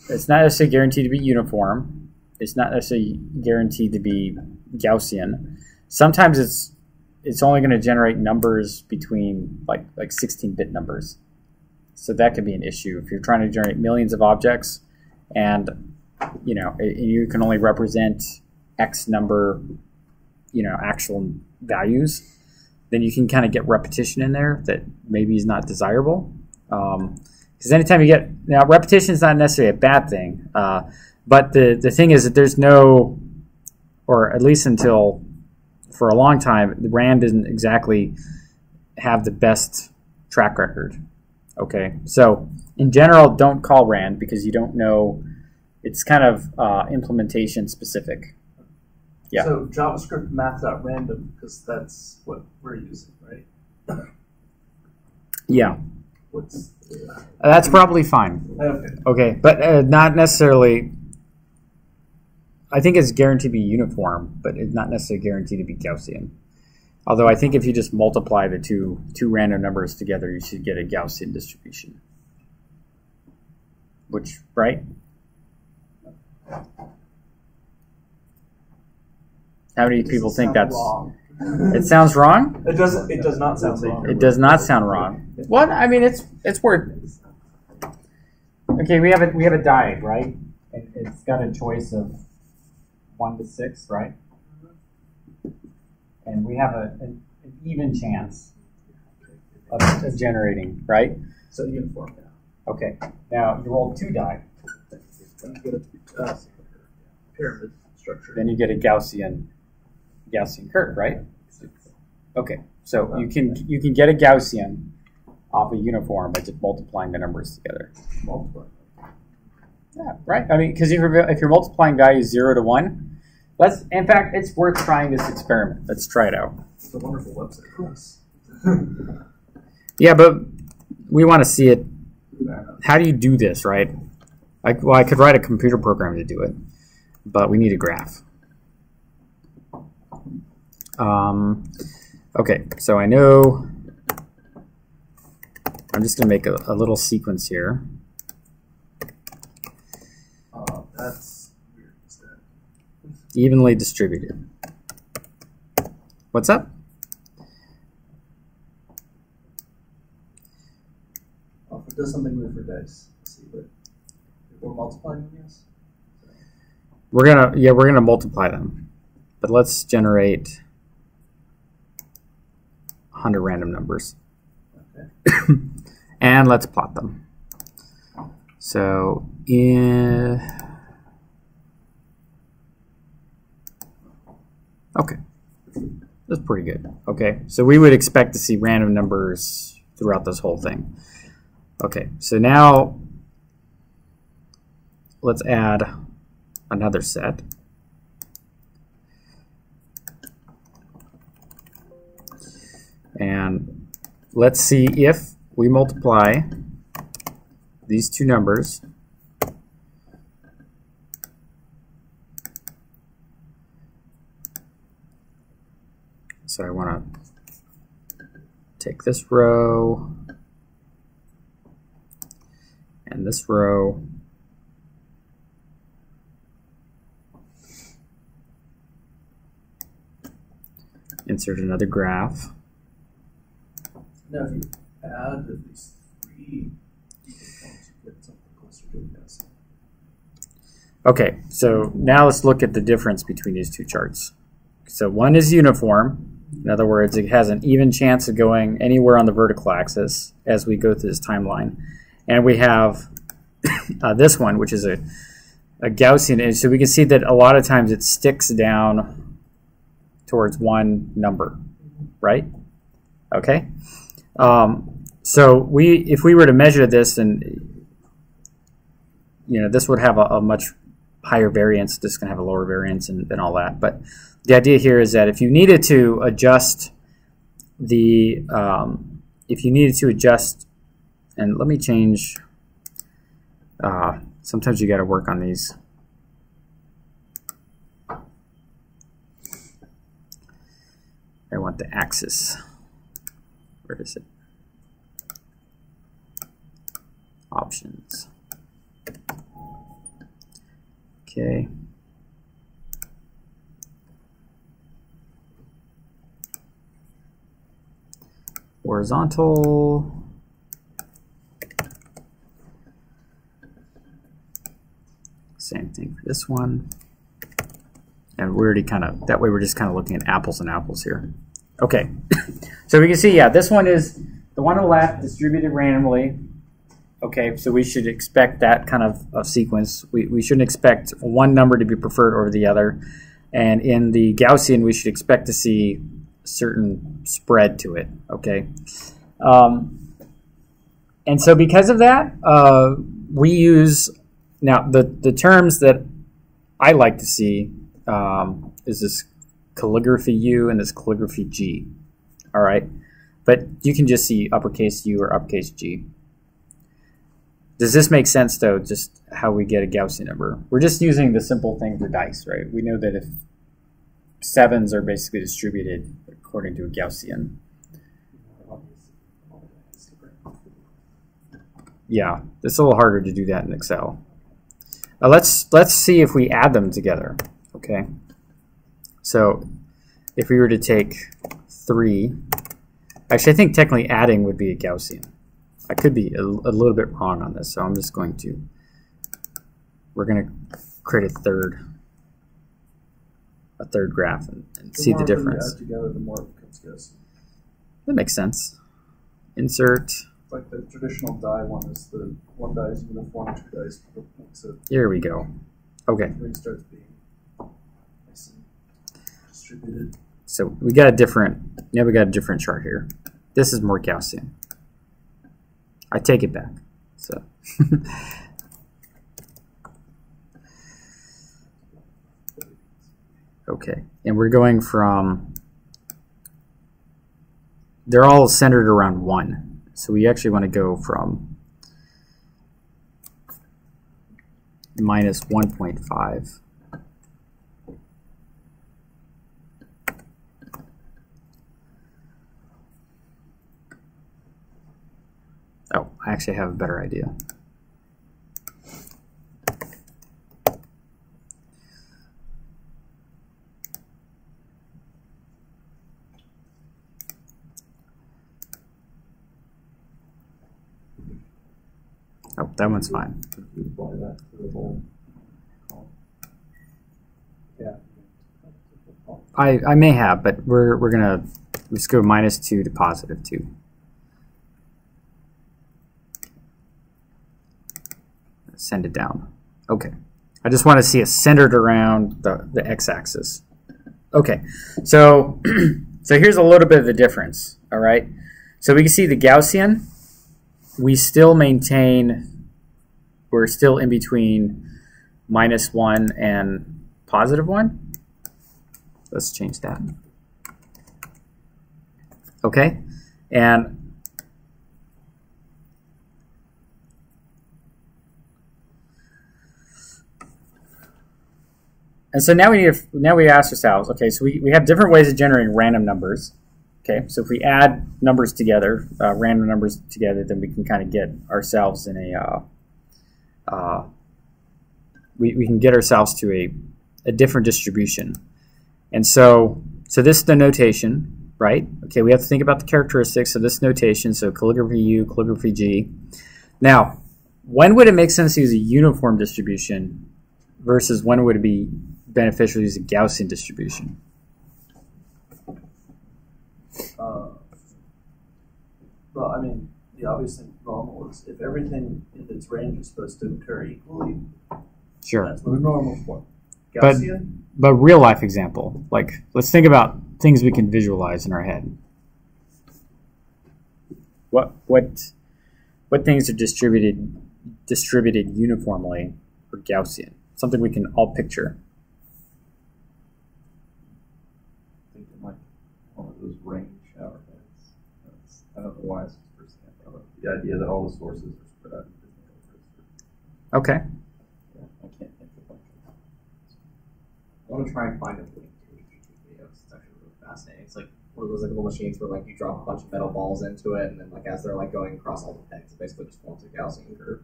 Speaker 1: It's not necessarily guaranteed to be uniform. It's not necessarily guaranteed to be Gaussian. Sometimes it's only going to generate numbers between like 16-bit numbers. So that could be an issue if you're trying to generate millions of objects, and you can only represent X number, actual values. Then you can kind of get repetition in there that maybe is not desirable. Because anytime you get repetition is not necessarily a bad thing, but the thing is that there's no, or at least until for a long time, the RAND doesn't exactly have the best track record. Okay, so in general, don't call RAND because you don't know. It's kind of implementation specific. Yeah.
Speaker 7: So JavaScript math.random, because that's what we're using, right?
Speaker 1: Yeah.
Speaker 7: What's
Speaker 1: That's probably fine.
Speaker 7: okay?
Speaker 1: Okay, but not necessarily. I think it's guaranteed to be uniform, but it's not necessarily guaranteed to be Gaussian. Although I think if you just multiply the two random numbers together, you should get a Gaussian distribution. Which, right? How many people think that's
Speaker 7: wrong?
Speaker 1: It sounds wrong?
Speaker 7: It doesn't. It does not sound wrong.
Speaker 1: It does not sound wrong. What? I mean, it's worth. Okay, we have a die, right? It's got a choice of 1 to 6, right? And we have an even chance of generating, right?
Speaker 7: So uniform. Yeah.
Speaker 1: Okay. Now you roll 2 die.
Speaker 7: Then you get a pyramid structure.
Speaker 1: Then you get a Gaussian curve, right? Okay. So you can get a Gaussian off a uniform by just multiplying the numbers together.
Speaker 7: Multiply.
Speaker 1: Yeah, right. I mean, because if you're multiplying values 0 to 1, in fact, it's worth trying this experiment. Let's try it out.
Speaker 7: It's a wonderful website. Course.
Speaker 1: Yeah, but we want to see it. How do you do this, right? I could write a computer program to do it, but we need a graph. Okay, so I know. I'm just going to make a little sequence here.
Speaker 7: That's weird.
Speaker 1: Evenly distributed. What's up?
Speaker 7: If it does something weird for dice, let's see, but if we're multiplying them, yes.
Speaker 1: We're gonna multiply them, but let's generate 100 random numbers,
Speaker 7: Okay.
Speaker 1: and let's plot them. So okay, that's pretty good. Okay, so we would expect to see random numbers throughout this whole thing. Okay, so now let's add another set. And let's see if we multiply these two numbers. So I want to take this row and this row. Insert another graph.
Speaker 7: Now, if you add at least 3 points, you get something closer to a guess.
Speaker 1: Okay, so now let's look at the difference between these two charts. So one is uniform. In other words, it has an even chance of going anywhere on the vertical axis as we go through this timeline. And we have this one, which is a Gaussian. And so we can see that a lot of times it sticks down towards one number, right? Okay. So if we were to measure this, and this would have a much higher variance. This is going to have a lower variance and all that. But the idea here is that if you needed to adjust and let me change. Sometimes you got to work on these. I want the axis. Where is it? Options. Okay. horizontal. Same thing for this one. And we're already kind of, that way we're just kind of looking at apples and apples here. Okay, so we can see, yeah, this one is the one on the left, distributed randomly. Okay, so we should expect that kind of a sequence. We shouldn't expect one number to be preferred over the other. And in the Gaussian, we should expect to see a certain spread to it, okay? And so because of that, we use, now the terms that I like to see is this calligraphy U and this calligraphy G, all right? But you can just see uppercase U or uppercase G. Does this make sense, though, just how we get a Gaussian number? We're just using the simple thing for dice, right? We know that if 7s are basically distributed according to a Gaussian. Yeah, it's a little harder to do that in Excel. Let's see if we add them together, okay? So if we were to take 3, actually I think technically adding would be a Gaussian. I could be a little bit wrong on this, so I'm just going to, we're going to create a third graph and see the difference.
Speaker 7: Add together, the more it becomes Gaussian.
Speaker 1: That makes sense. Insert.
Speaker 7: Like the traditional die one is the one die is uniform, 2 dice makes it.
Speaker 1: Here we go. Okay.
Speaker 7: 3 starts being nice and distributed.
Speaker 1: So we got a different. Now we got a different chart here. This is more Gaussian. I take it back. So. Okay, and we're going from. They're all centered around 1. So we actually want to go from minus 1.5 oh, I actually have a better idea. Oh, that one's fine.
Speaker 5: Apply that to the whole column. Yeah.
Speaker 1: I may have, but we're gonna just go -2 to +2. Send it down. Okay. I just want to see it centered around the x-axis. Okay. So so here's a little bit of the difference. All right. So we can see the Gaussian. We still maintain, we're still in between -1 and +1. Let's change that. Okay, and so now we ask ourselves, okay, so we have different ways of generating random numbers. Okay, so if we add numbers together, random numbers together, then we can kind of get ourselves in a, we can get ourselves to a different distribution. And so this is the notation, right? Okay, we have to think about the characteristics of this notation, so calligraphy U, calligraphy G. Now, when would it make sense to use a uniform distribution versus when would it be beneficial to use a Gaussian distribution?
Speaker 7: Well, I mean, the obvious thing normal is if everything in its range is supposed to occur equally,
Speaker 1: Sure.
Speaker 7: that's what a normal form. Gaussian,
Speaker 1: But real life example, like let's think about things we can visualize in our head. What things are distributed uniformly for Gaussian? Something we can all picture.
Speaker 5: I think it might be one of those range shower heads. I don't know why it's the first thing I thought of. The idea that all the sources are spread out.
Speaker 1: Okay.
Speaker 5: Yeah, I can't think of one.
Speaker 4: I want to try and find a link to a YouTube video. It's actually really fascinating. It's like one of those like little machines where like you drop a bunch of metal balls into it, and then like as they're like going across all the pegs, it basically just forms a Gaussian curve.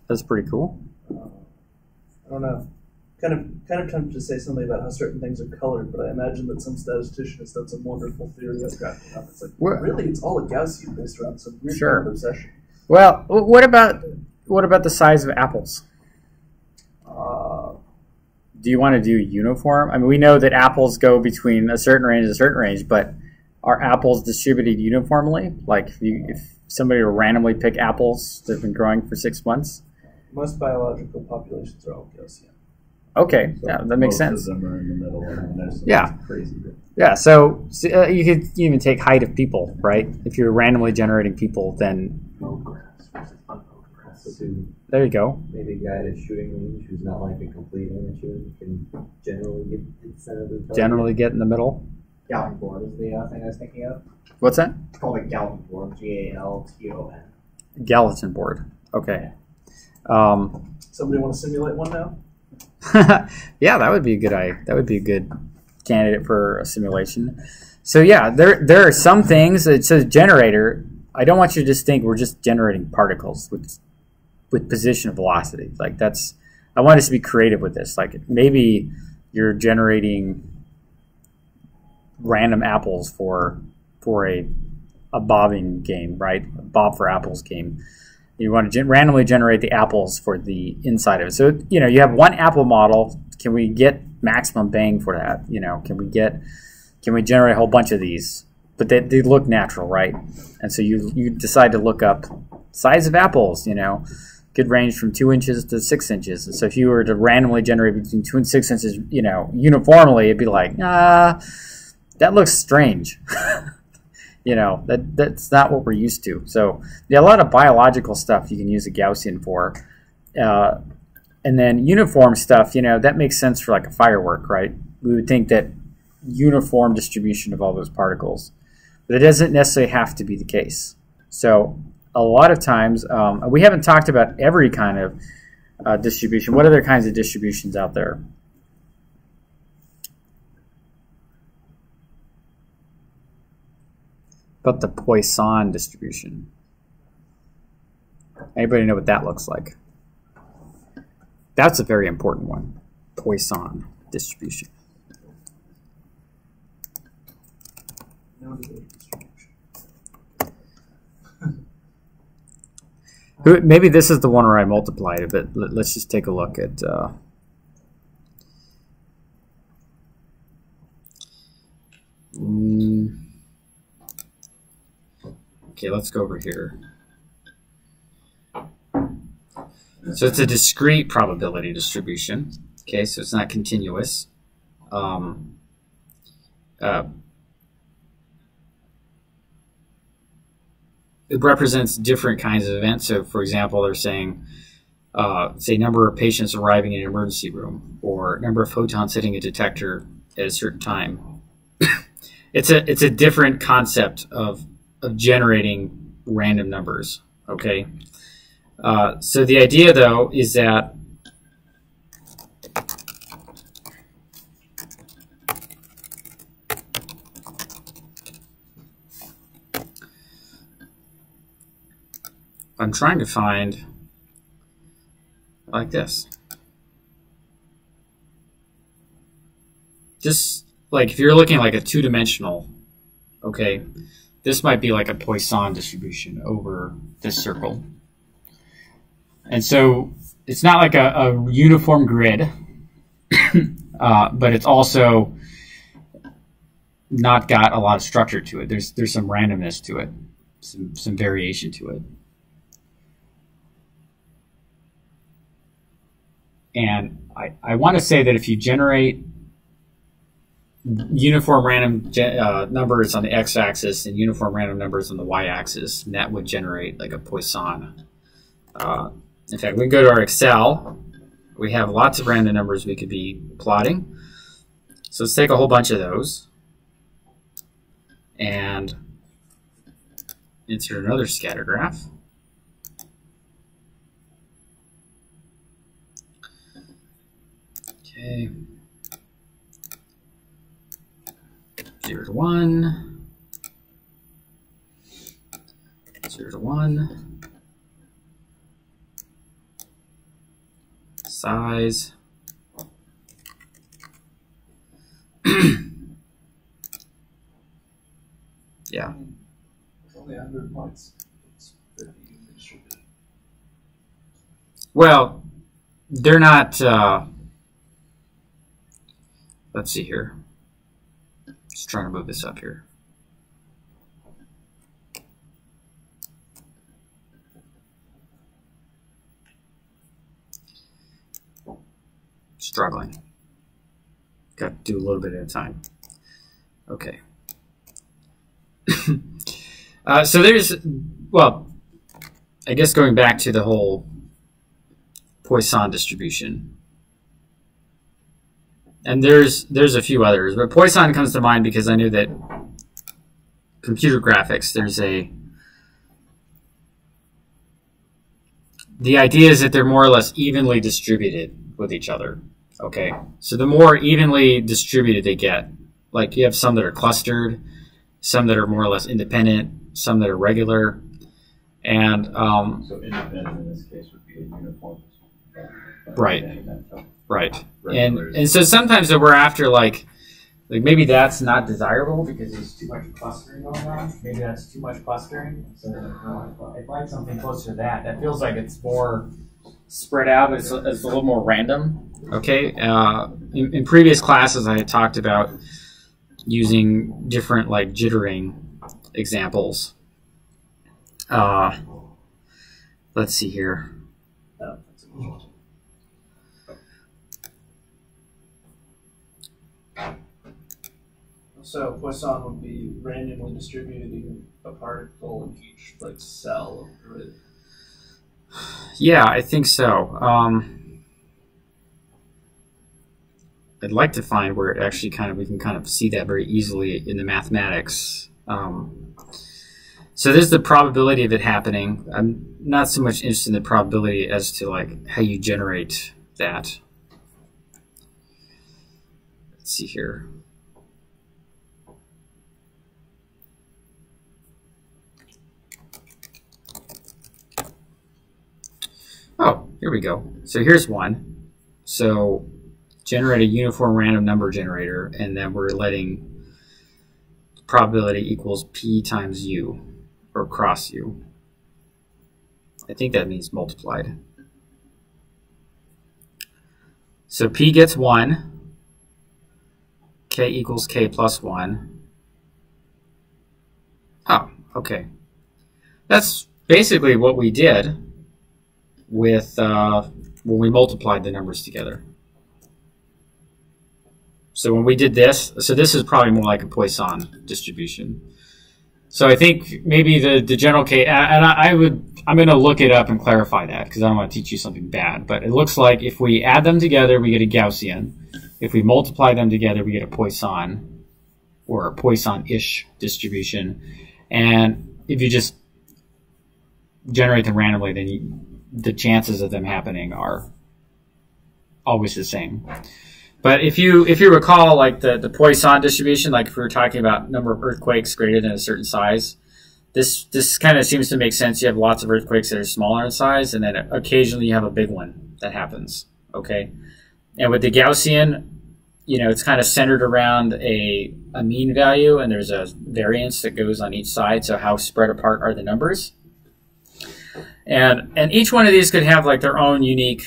Speaker 1: That's pretty cool.
Speaker 7: I don't know. kind of tempted to say something about how certain things are colored, but I imagine that some statistician has done some wonderful theory of drafting up. It's like, really, it's all a Gaussian based around some weird kind of obsession.
Speaker 1: Well, what about the size of apples? Do you want to do uniform? I mean, we know that apples go between a certain range and a certain range, but are apples distributed uniformly? Like if somebody were randomly pick apples that have been growing for 6 months?
Speaker 7: Most biological populations are all Gaussian.
Speaker 1: Okay, yeah, that makes sense.
Speaker 2: Most of them are in the middle, and there's
Speaker 1: Yeah.
Speaker 2: crazy.
Speaker 1: Yeah, so you could even take height of people, right? If you're randomly generating people, then there you go.
Speaker 3: Maybe a guy at a shooting range who's not like a complete amateur can generally get in the center of the target.
Speaker 1: Generally get in the middle.
Speaker 4: Galton board is the thing I was thinking of.
Speaker 1: What's that?
Speaker 4: It's called a Galton board, Galton.
Speaker 1: Gallatin board. Okay.
Speaker 7: Somebody want to simulate one now?
Speaker 1: Yeah, that would be a good idea. That would be a good candidate for a simulation. So yeah, there are some things that says generator. I don't want you to just think we're just generating particles with position and velocity. Like I want us to be creative with this. Like maybe you're generating random apples for a bobbing game, right? A bob for apples game. You want to randomly generate the apples for the inside of it. So, you have one apple model. Can we get maximum bang for that? Can we generate a whole bunch of these? But they look natural, right? And so you decide to look up size of apples, could range from 2 inches to 6 inches. And so if you were to randomly generate between 2 and 6 inches, uniformly, it'd be like, that looks strange. That's not what we're used to. So a lot of biological stuff you can use a Gaussian for. And then uniform stuff, that makes sense for like a firework, right? We would think that uniform distribution of all those particles. But it doesn't necessarily have to be the case. So a lot of times, we haven't talked about every kind of distribution. What other kinds of distributions out there? About the Poisson distribution. Anybody know what that looks like? That's a very important one. Poisson distribution. Maybe this is the one where I multiplied it, but let's just take a look at okay, let's go over here. So it's a discrete probability distribution. Okay, so it's not continuous. It represents different kinds of events. So, for example, they're saying, say, number of patients arriving in an emergency room, or number of photons hitting a detector at a certain time. It's a different concept of generating random numbers. Okay. So the idea, though, is that I'm trying to find like this. Just like if you're looking like a two-dimensional, okay, this might be like a Poisson distribution over this circle. And so it's not like a uniform grid, but it's also not got a lot of structure to it. There's some randomness to it, some variation to it. And I want to say that if you generate uniform random numbers on the x-axis and uniform random numbers on the y-axis, that would generate like a Poisson. In fact, we can go to our Excel. We have lots of random numbers we could be plotting. So let's take a whole bunch of those and insert another scatter graph. Okay. 0 to 1. 0 to 1. Size. Yeah.
Speaker 7: With only 100 points, it's pretty evenly distributed.
Speaker 1: Well, they're not. Let's see here. Just trying to move this up here. Struggling. Got to do a little bit at a time. Okay. So there's, well, I guess going back to the whole Poisson distribution. And there's a few others, but Poisson comes to mind because I knew that computer graphics, the idea is that they're more or less evenly distributed with each other. Okay, so the more evenly distributed they get, like you have some that are clustered, some that are more or less independent, some that are regular, and
Speaker 2: So independent in this case would be a uniform.
Speaker 1: Right. And so sometimes that we're after like maybe that's not desirable because there's too much clustering going on. Maybe that's too much clustering. So I'd like something closer to that. That feels like it's more spread out. It's a little more random. Okay. In previous classes, I had talked about using different like jittering examples. Let's see here.
Speaker 7: So Poisson would be randomly distributing a particle in each like cell of the grid.
Speaker 1: Yeah, I think so. I'd like to find where it actually we can kind of see that very easily in the mathematics. So there's the probability of it happening. I'm not so much interested in the probability as to like how you generate that. Let's see here. Oh, here we go. So here's one. So generate a uniform random number generator, and then we're letting probability equals p times u, or cross u. I think that means multiplied. So p gets 1, k equals k plus 1. Oh, okay. That's basically what we did with when we multiplied the numbers together. So when we did this, so this is probably more like a Poisson distribution. So I think maybe the general case, and I'm going to look it up and clarify that because I don't want to teach you something bad. But it looks like if we add them together, we get a Gaussian. If we multiply them together, we get a Poisson or a Poisson-ish distribution. And if you just generate them randomly, then the chances of them happening are always the same. But if you recall, like the Poisson distribution, like if we were talking about number of earthquakes greater than a certain size, this kind of seems to make sense. You have lots of earthquakes that are smaller in size, and then occasionally you have a big one that happens. Okay, and with the Gaussian, you know, it's kind of centered around a mean value, and there's a variance that goes on each side. So how spread apart are the numbers? And each one of these could have like their own unique,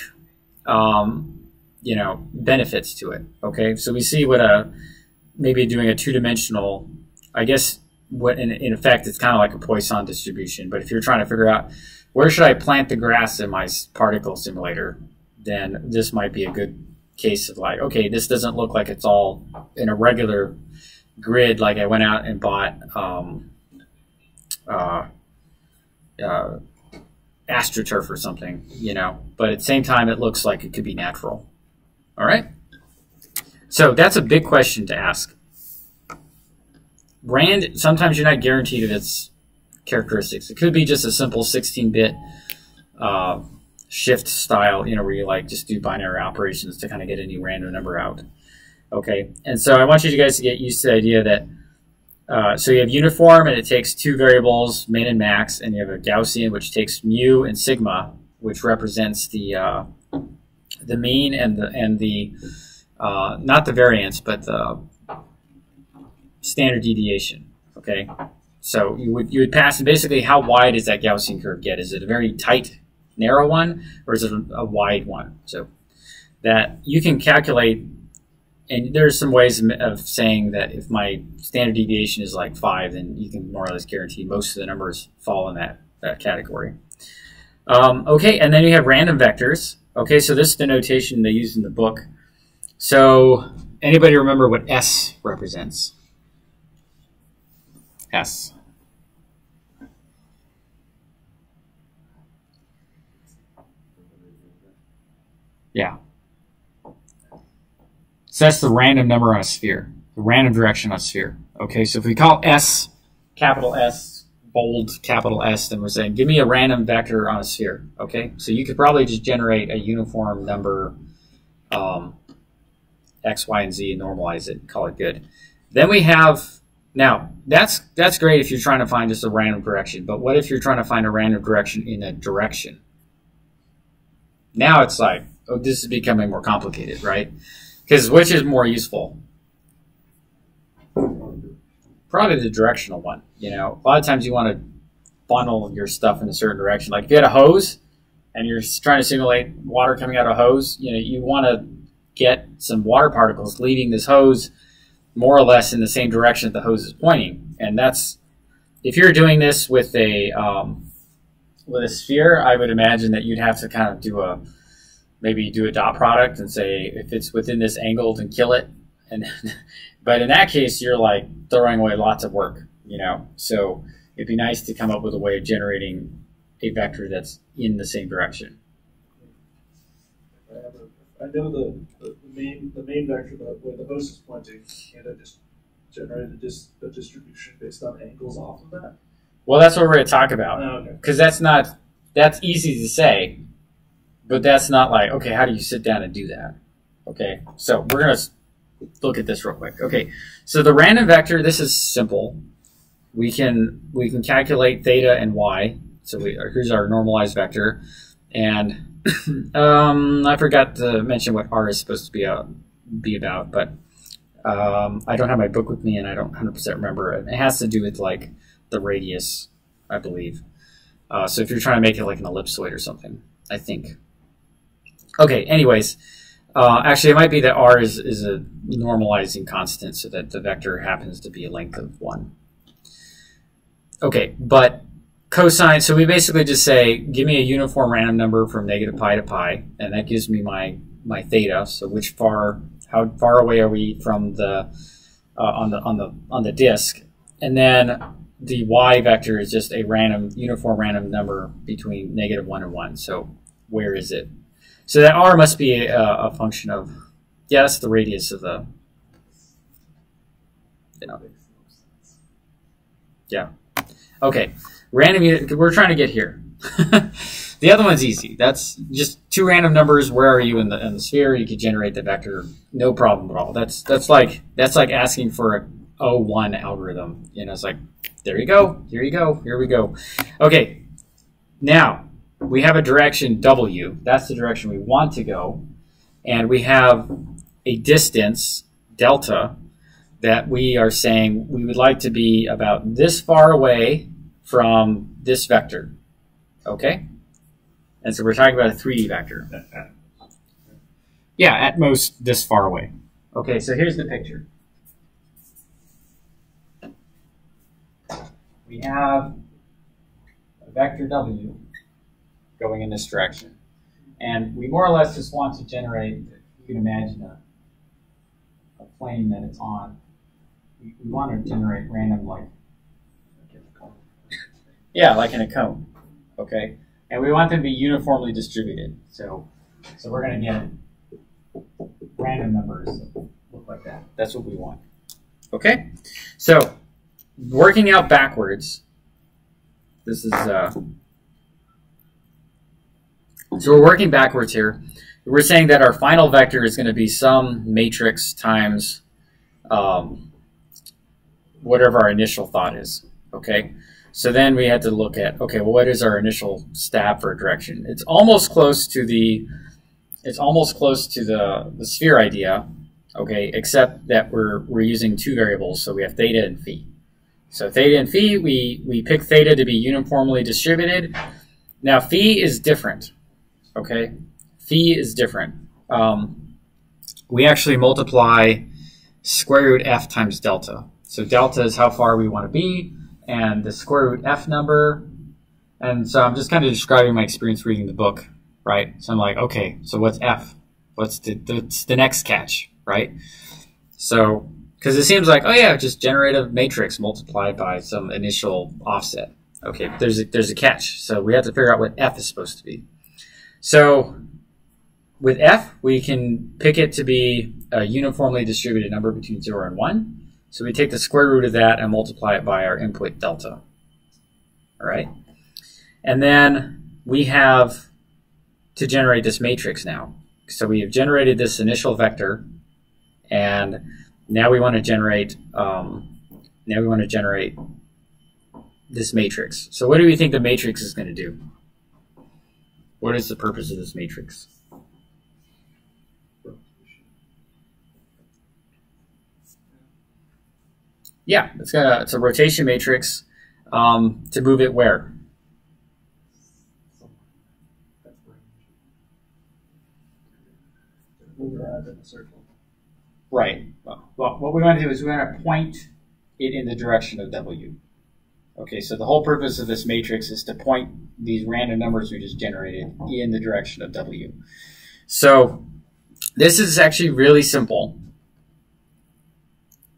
Speaker 1: you know, benefits to it. Okay, so we see what maybe doing a two-dimensional, I guess what in effect it's kind of like a Poisson distribution. But if you're trying to figure out where should I plant the grass in my particle simulator, then this might be a good case of like, okay, this doesn't look like it's all in a regular grid. Like I went out and bought AstroTurf or something, you know, but at the same time it looks like it could be natural. All right, so that's a big question to ask. Sometimes you're not guaranteed of its characteristics. It could be just a simple 16-bit shift style, you know, where you like just do binary operations to kind of get any random number out. Okay, and so I want you guys to get used to the idea that so you have uniform, and it takes two variables, min and max, and you have a Gaussian, which takes mu and sigma, which represents the mean and the not the variance, but the standard deviation. Okay, So you would pass, and basically how wide does that Gaussian curve get? Is it a very tight, narrow one, or is it a wide one? So that you can calculate, and there's some ways of saying that if my standard deviation is like 5, then you can more or less guarantee most of the numbers fall in that category. Okay, and then you have random vectors. Okay, so this is the notation they use in the book. So anybody remember what S represents? S. Yeah. So that's the random number on a sphere, the random direction on a sphere. Okay, so if we call S, capital S, bold capital S, then we're saying, give me a random vector on a sphere. Okay, so you could probably just generate a uniform number, X, Y, and Z, and normalize it, and call it good. Then we have, now that's great if you're trying to find just a random direction, but what if you're trying to find a random direction in a direction? Now it's like, oh, this is becoming more complicated, right? Because which is more useful? Probably the directional one. You know, a lot of times you want to funnel your stuff in a certain direction. Like if you had a hose and you're trying to simulate water coming out of a hose, you know, you want to get some water particles leaving this hose more or less in the same direction that the hose is pointing. And that's, if you're doing this with a sphere, I would imagine that you'd have to kind of maybe do a dot product and say if it's within this angle, then kill it. And but in that case, you're like throwing away lots of work, you know. So it'd be nice to come up with a way of generating a vector that's in the same direction.
Speaker 7: I know the main vector, the way the hose is pointing, and I just generated a distribution based on angles off of that.
Speaker 1: Well, that's what we're going to talk about.
Speaker 7: Oh, okay.
Speaker 1: Because that's easy to say, but that's not like, okay, how do you sit down and do that? Okay, so we're going to look at this real quick. Okay, so the random vector, this is simple. We can calculate theta and y. So here's our normalized vector, and I forgot to mention what R is supposed to be about, but I don't have my book with me, and I don't 100% remember it. It has to do with like the radius, I believe. So if you're trying to make it like an ellipsoid or something, I think. Okay, anyways, actually it might be that R is a normalizing constant, so that the vector happens to be a length of 1. Okay, but cosine, so we basically just say, give me a uniform random number from negative pi to pi, and that gives me my theta. So how far away are we from the on the disk, and then the y vector is just a uniform random number between negative 1 and 1. So where is it? So that R must be a function of, yeah, that's the radius of the, yeah. Okay, random unit, we're trying to get here. The other one's easy. That's just 2 random numbers. Where are you in the sphere? You could generate the vector, no problem at all. That's like asking for a O1 algorithm. You know, it's like, there you go, here you go, here we go. Okay, now we have a direction W. That's the direction we want to go, and we have a distance delta that we are saying we would like to be about this far away from this vector. Okay? And so we're talking about a 3D vector. Yeah, at most this far away. Okay, so here's the picture. We have a vector W going in this direction. And we more or less just want to generate, you can imagine a plane that it's on. We want to generate random, like in a cone. Okay? And we want them to be uniformly distributed. So we're going to get random numbers that look like that. That's what we want. Okay? So working out backwards, this is so we're working backwards here. We're saying that our final vector is going to be some matrix times whatever our initial thought is. Okay, so then we had to look at, okay, well, what is our initial stab for a direction? It's almost close to the sphere idea. Okay, except that we're using 2 variables, so we have theta and phi. So theta and phi, we pick theta to be uniformly distributed. Now phi is different, okay? Phi is different. We actually multiply square root f times delta. So delta is how far we want to be, and the square root f number. And so I'm just kind of describing my experience reading the book, right? So I'm like, okay, so what's f? What's the next catch, right? So, because it seems like, oh yeah, just generate a matrix multiplied by some initial offset. Okay, there's a catch. So we have to figure out what f is supposed to be. So with f, we can pick it to be a uniformly distributed number between 0 and 1. So we take the square root of that and multiply it by our input delta. All right? And then we have to generate this matrix now. So we have generated this initial vector, and now we want to generate this matrix. So what do we think the matrix is going to do? What is the purpose of this matrix? Yeah, it's a rotation matrix to move it where? Right. Well, what we want to do is we want to point it in the direction of W. Okay, so the whole purpose of this matrix is to point these random numbers we just generated in the direction of W. So this is actually really simple,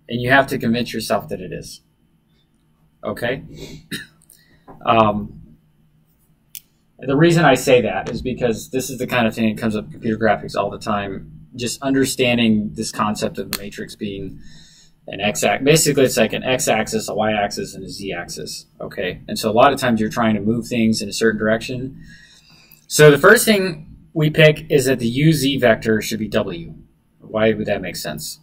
Speaker 1: and you have to convince yourself that it is. Okay? The reason I say that is because this is the kind of thing that comes up in computer graphics all the time. Just understanding this concept of a matrix being an x-axis. Basically, it's like an x-axis, a y-axis, and a z-axis. Okay? And so a lot of times you're trying to move things in a certain direction. So the first thing we pick is that the uz vector should be w. Why would that make sense?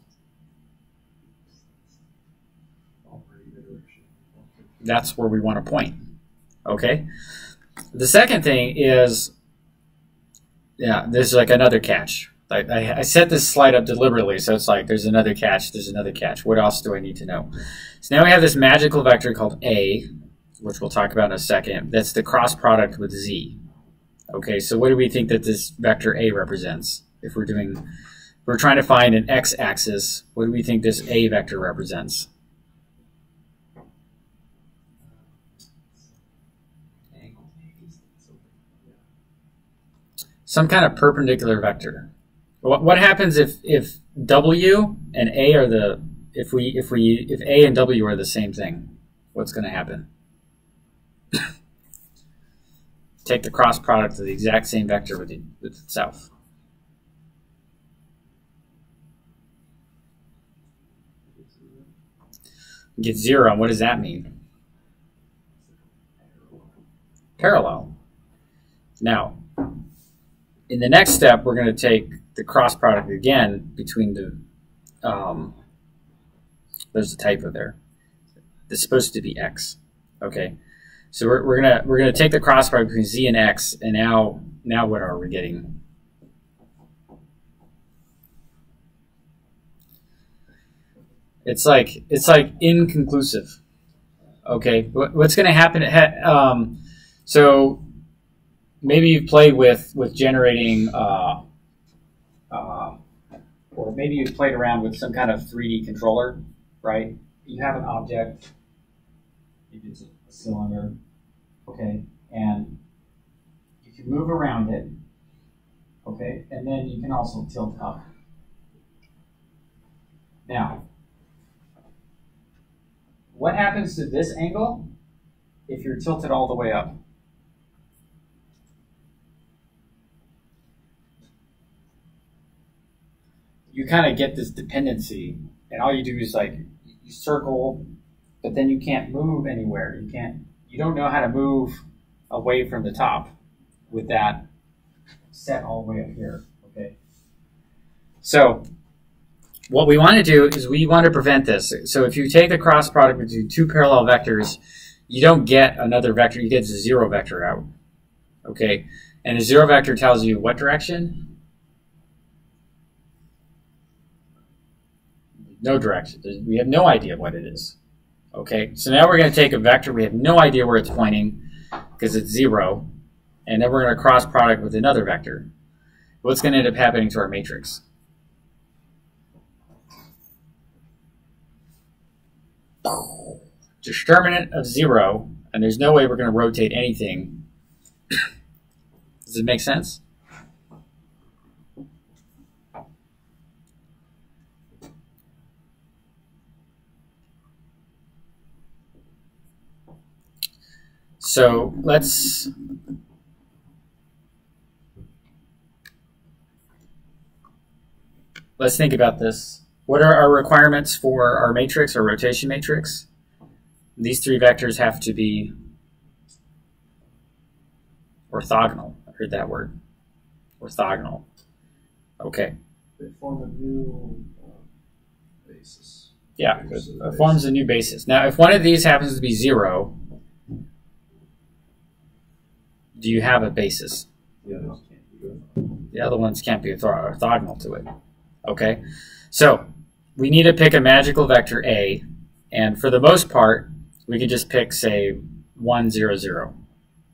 Speaker 1: That's where we want to point. Okay? The second thing is, yeah, there's like another catch. I set this slide up deliberately, so it's like there's another catch, there's another catch. What else do I need to know? So now we have this magical vector called A, which we'll talk about in a second. That's the cross product with Z. Okay, so what do we think that this vector A represents? If we're trying to find an x-axis, what do we think this A vector represents? Some kind of perpendicular vector. What happens if W and A are if A and W are the same thing? What's going to happen? Take the cross product of the exact same vector with itself. Get 0. What does that mean? Parallel. Now, in the next step, we're going to take the cross product again between the, there's a typo there. It's supposed to be x. Okay, so we're gonna take the cross product between z and x, and now what are we getting? It's like inconclusive. Okay, what's going to happen? So maybe you've played with generating, or maybe you've played around with some kind of 3D controller, right? You have an object, maybe it's a cylinder, okay, and you can move around it, okay, and then you can also tilt up. Now, what happens to this angle if you're tilted all the way up? You kind of get this dependency, and all you do is like you circle, but then you can't move anywhere. You don't know how to move away from the top with that set all the way up here. Okay. So what we want to do is we want to prevent this. So if you take the cross product between two parallel vectors, you don't get another vector. You get the 0 vector out. Okay. And a 0 vector tells you what direction? No direction. We have no idea what it is. Okay, so now we're going to take a vector. We have no idea where it's pointing because it's 0. And then we're going to cross product with another vector. What's going to end up happening to our matrix? Determinant of 0, and there's no way we're going to rotate anything. Does it make sense? So let's think about this. What are our requirements for our matrix, our rotation matrix? These 3 vectors have to be orthogonal. I heard that word. Orthogonal. Okay.
Speaker 7: They form a new basis.
Speaker 1: Yeah, it forms a new basis. Now, if one of these happens to be 0, do you have a basis? The other ones can't be orthogonal to it. Okay, so we need to pick a magical vector A, and for the most part, we could just pick, say, 1, 0, 0.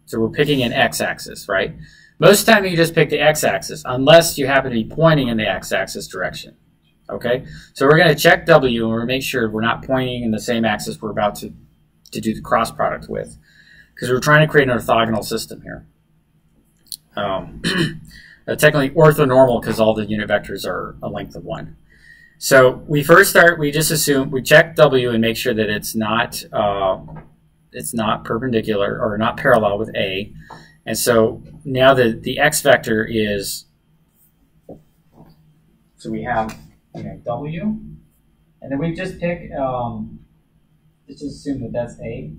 Speaker 1: So we're picking an x-axis, right? Most of the time, you just pick the x-axis, unless you happen to be pointing in the x-axis direction. Okay, so we're going to check W, and we're going to make sure we're not pointing in the same axis we're about to do the cross product with, because we're trying to create an orthogonal system here. Technically orthonormal because all the unit vectors are a length of 1. So we just assume, we check W and make sure that it's not perpendicular or not parallel with A. And so now the x vector is, so we have W, and then we just pick, let's just assume that that's A.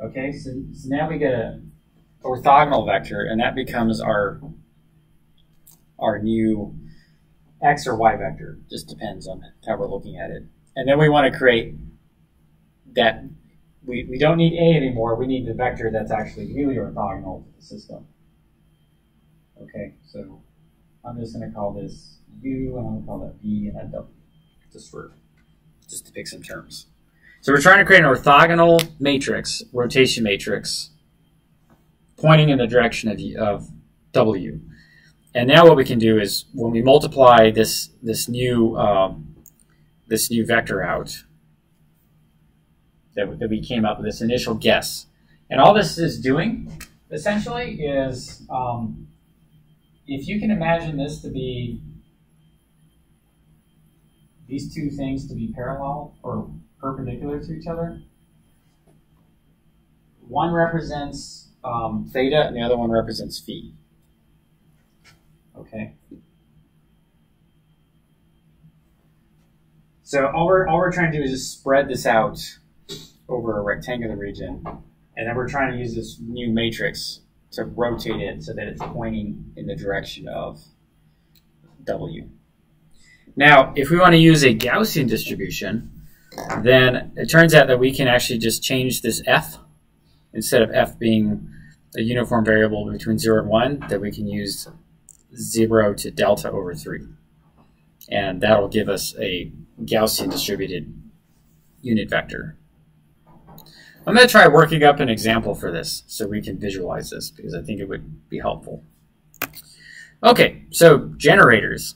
Speaker 1: Okay, so now we get an orthogonal vector, and that becomes our new x or y vector. Just depends on how we're looking at it. And then we want to create that. We don't need A anymore. We need the vector that's actually really orthogonal to the system. Okay, so I'm just going to call this U, and I'm going to call that B, and that W, just to pick some terms. So we're trying to create an orthogonal matrix, rotation matrix, pointing in the direction of W. And now what we can do is, when we multiply this new vector out, that we came up with this initial guess. And all this is doing, essentially, is if you can imagine this to be, these two things to be parallel or perpendicular to each other, one represents theta and the other one represents phi. Okay. So all we're trying to do is just spread this out over a rectangular region, and then we're trying to use this new matrix to rotate it so that it's pointing in the direction of W. Now, if we want to use a Gaussian distribution, then it turns out that we can actually just change this f. Instead of f being a uniform variable between 0 and 1, that we can use 0 to delta over 3. And that'll give us a Gaussian distributed unit vector. I'm going to try working up an example for this so we can visualize this, because I think it would be helpful. Okay, so generators.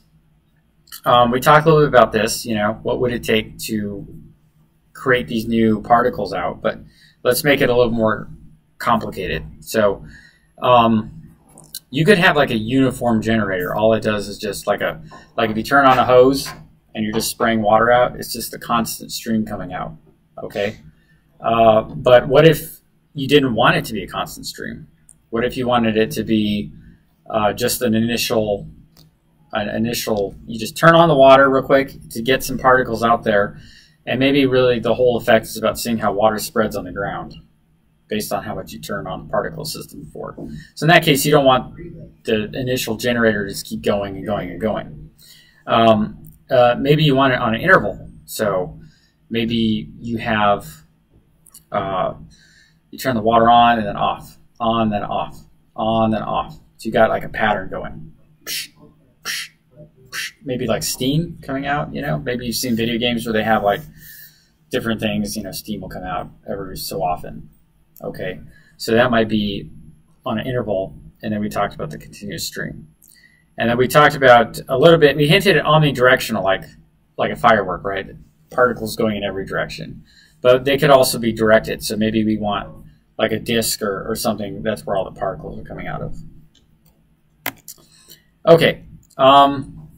Speaker 1: We talked a little bit about this, what would it take to create these new particles out, but let's make it a little more complicated. So you could have like a uniform generator. All it does is just like if you turn on a hose and you're just spraying water out, it's just a constant stream coming out, okay? But what if you didn't want it to be a constant stream? What if you wanted it to be just an initial, you just turn on the water real quick to get some particles out there, and maybe really the whole effect is about seeing how water spreads on the ground based on how much you turn on the particle system for. So in that case, you don't want the initial generator to just keep going and going and going. Maybe you want it on an interval. So maybe you have, you turn the water on and then off, on, then off, on, then off. So you got like a pattern going. Maybe like steam coming out, Maybe you've seen video games where they have like different things, steam will come out every so often. Okay, so that might be on an interval, and then we talked about the continuous stream. And then we talked about a little bit, we hinted at omnidirectional, like a firework, right? Particles going in every direction. But they could also be directed, so maybe we want like a disk or something, that's where all the particles are coming out of. Okay, I'm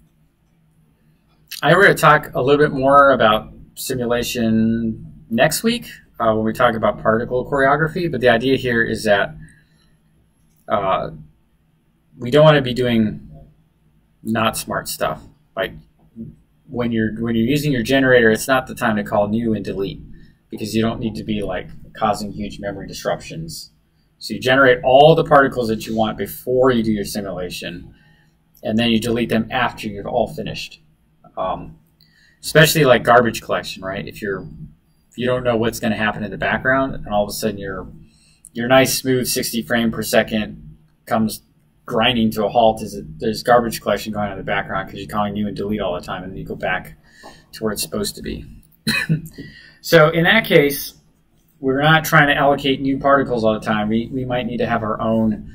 Speaker 1: going to talk a little bit more about simulation next week when we talk about particle choreography, but the idea here is that we don't want to be doing not smart stuff. Like when you're using your generator, it's not the time to call new and delete, because you don't need to be like causing huge memory disruptions. So you generate all the particles that you want before you do your simulation, and then you delete them after you've all finished. Especially like garbage collection, right? If you don't know what's going to happen in the background, and all of a sudden your nice smooth 60 frame per second comes grinding to a halt, there's garbage collection going on in the background because you're calling new and delete all the time, and then you go back to where it's supposed to be. So in that case, we're not trying to allocate new particles all the time. We might need to have our own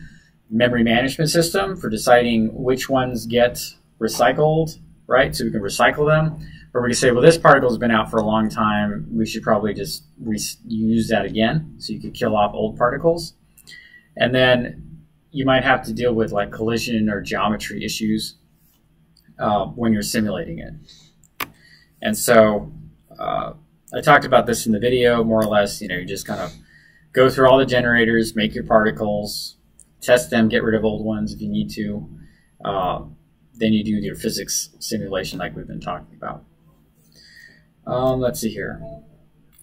Speaker 1: memory management system for deciding which ones get recycled, right? So we can recycle them. Or we can say, well, this particle has been out for a long time. We should probably just use that again. So you could kill off old particles. And then you might have to deal with like collision or geometry issues when you're simulating it. And so I talked about this in the video, more or less. You just kind of go through all the generators, make your particles, test them, get rid of old ones if you need to. Then you do your physics simulation like we've been talking about. Let's see here.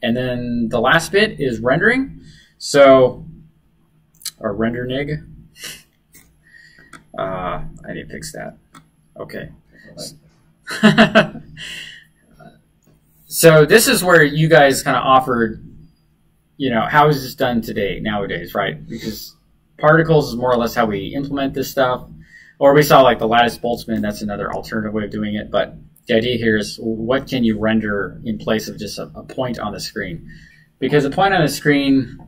Speaker 1: And then the last bit is rendering. So, or rendernig. I need to fix that. Okay. So this is where you guys kind of offered, how is this done today, nowadays, right? Because particles is more or less how we implement this stuff. Or we saw like the lattice Boltzmann, that's another alternative way of doing it. But the idea here is, what can you render in place of just a point on the screen? Because a point on the screen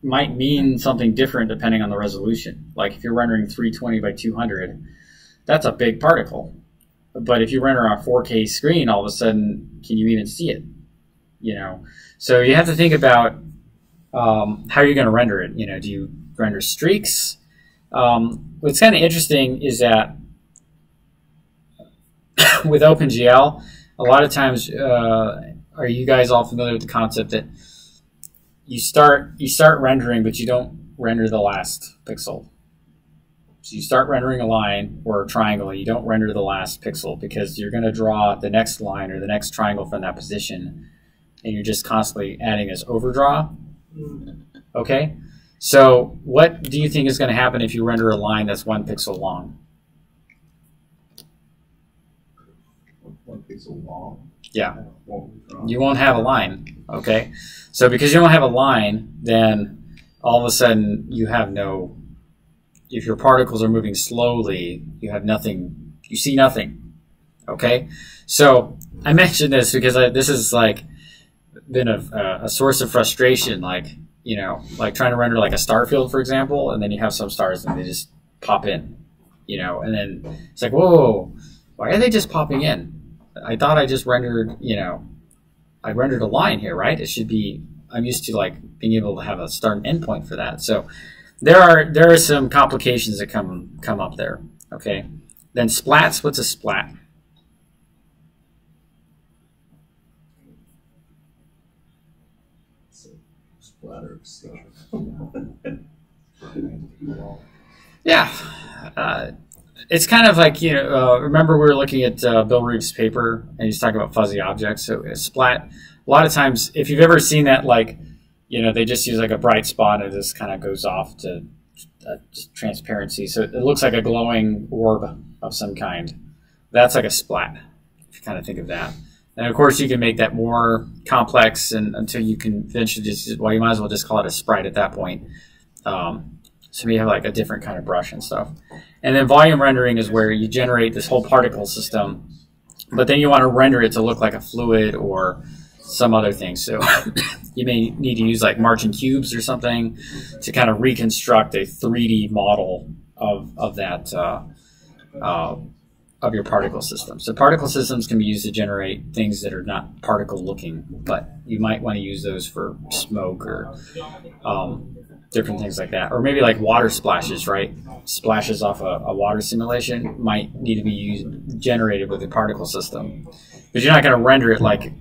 Speaker 1: might mean something different depending on the resolution. Like if you're rendering 320 by 200, that's a big particle. But if you render on a 4K screen, all of a sudden, can you even see it? So you have to think about how you're going to render it. Do you render streaks? What's kind of interesting is that with OpenGL, a lot of times, are you guys all familiar with the concept that you start rendering, but you don't render the last pixel? So you start rendering a line or a triangle, and you don't render the last pixel because you're going to draw the next line or the next triangle from that position, and you're just constantly adding this overdraw. Okay? So what do you think is going to happen if you render a line that's 1 pixel long?
Speaker 5: 1 pixel long?
Speaker 1: Yeah. You won't have a line, okay? So because you don't have a line, then all of a sudden you have no, if your particles are moving slowly, you have nothing, you see nothing, okay? So I mentioned this because this is like been a source of frustration, like trying to render like a star field, for example, and then you have some stars and they just pop in, and then it's like, whoa, why are they just popping in? I thought I just rendered, I rendered a line here, right? It should be, I'm used to like being able to have a start and end point for that. So there are some complications that come up there, okay? Then splats, what's a splat?
Speaker 5: Splatter.
Speaker 1: Yeah. It's kind of like, remember we were looking at Bill Reeves' paper, and he's talking about fuzzy objects. So a splat, a lot of times, if you've ever seen that, like, they just use like a bright spot and it just kind of goes off to transparency. So it looks like a glowing orb of some kind. That's like a splat, if you kind of think of that. And of course, you can make that more complex and until you can eventually just, well, you might as well just call it a sprite at that point. So you have like a different kind of brush and stuff. And then volume rendering is where you generate this whole particle system, but then you want to render it to look like a fluid or, some other things. So you may need to use like marching cubes or something to kind of reconstruct a 3D model of that of your particle system. So particle systems can be used to generate things that are not particle looking, but you might want to use those for smoke or different things like that. Or maybe like water splashes, right? Splashes off a water simulation might need to be generated with a particle system. But you're not going to render it like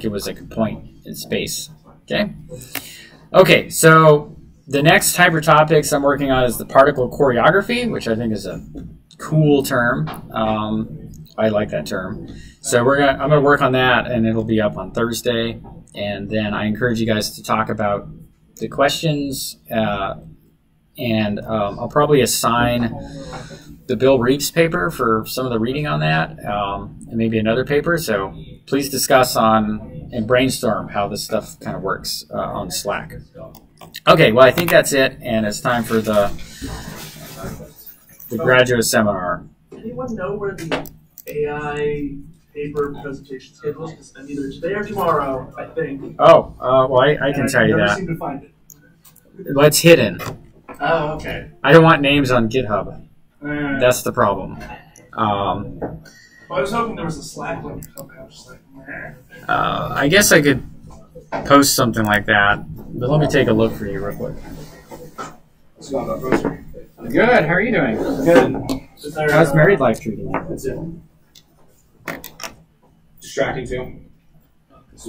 Speaker 1: it was like a point in space. Okay? Okay, so the next hyper topics I'm working on is the particle choreography, which I think is a cool term. I like that term. So I'm gonna work on that, and it'll be up on Thursday. And then I encourage you guys to talk about the questions, and I'll probably assign the Bill Reeves paper for some of the reading on that, and maybe another paper. So please discuss and brainstorm how this stuff kind of works on Slack. Okay, well I think that's it, and it's time for the graduate seminar.
Speaker 7: Anyone know where the AI paper presentation schedule is? Because I'm either today or tomorrow, I think.
Speaker 1: Oh, well, I can tell you
Speaker 7: I never
Speaker 1: that.
Speaker 7: seem to find it.
Speaker 1: Well, it's hidden.
Speaker 7: Oh, okay.
Speaker 1: I don't want names on GitHub.
Speaker 7: That's
Speaker 1: That's the problem.
Speaker 7: well, I was hoping there was a Slack link somehow. Just like,
Speaker 1: I guess I could post something like that, but let me take a look for you real quick.
Speaker 5: What's going on, folks?
Speaker 1: Good. How are you doing?
Speaker 5: Good.
Speaker 7: is there,
Speaker 1: How's married life treating you?
Speaker 5: That's it. Distracting too.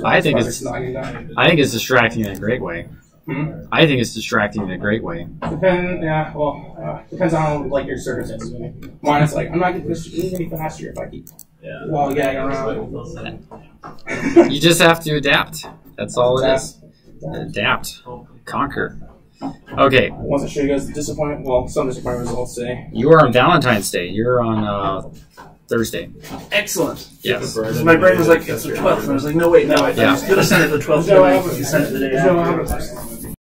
Speaker 1: I think it's
Speaker 5: Depends.
Speaker 1: distracting in a great way. I think it's distracting in a great way.
Speaker 5: Yeah. Well, depends on like your circumstances. Mine is like I'm not getting this any faster if I keep lollygagging around.
Speaker 1: You just have to adapt. That's all it is. Adapt. Conquer. Okay.
Speaker 5: Once I show you guys the disappointment, well, some disappointment results today.
Speaker 1: You are on Valentine's Day. You're on Thursday.
Speaker 7: excellent.
Speaker 1: Yes.
Speaker 7: Because my brain was like, it's the 12th. And I was like, no, wait, no. I was going to send it the 12th.
Speaker 5: No,
Speaker 7: You sent it the day after.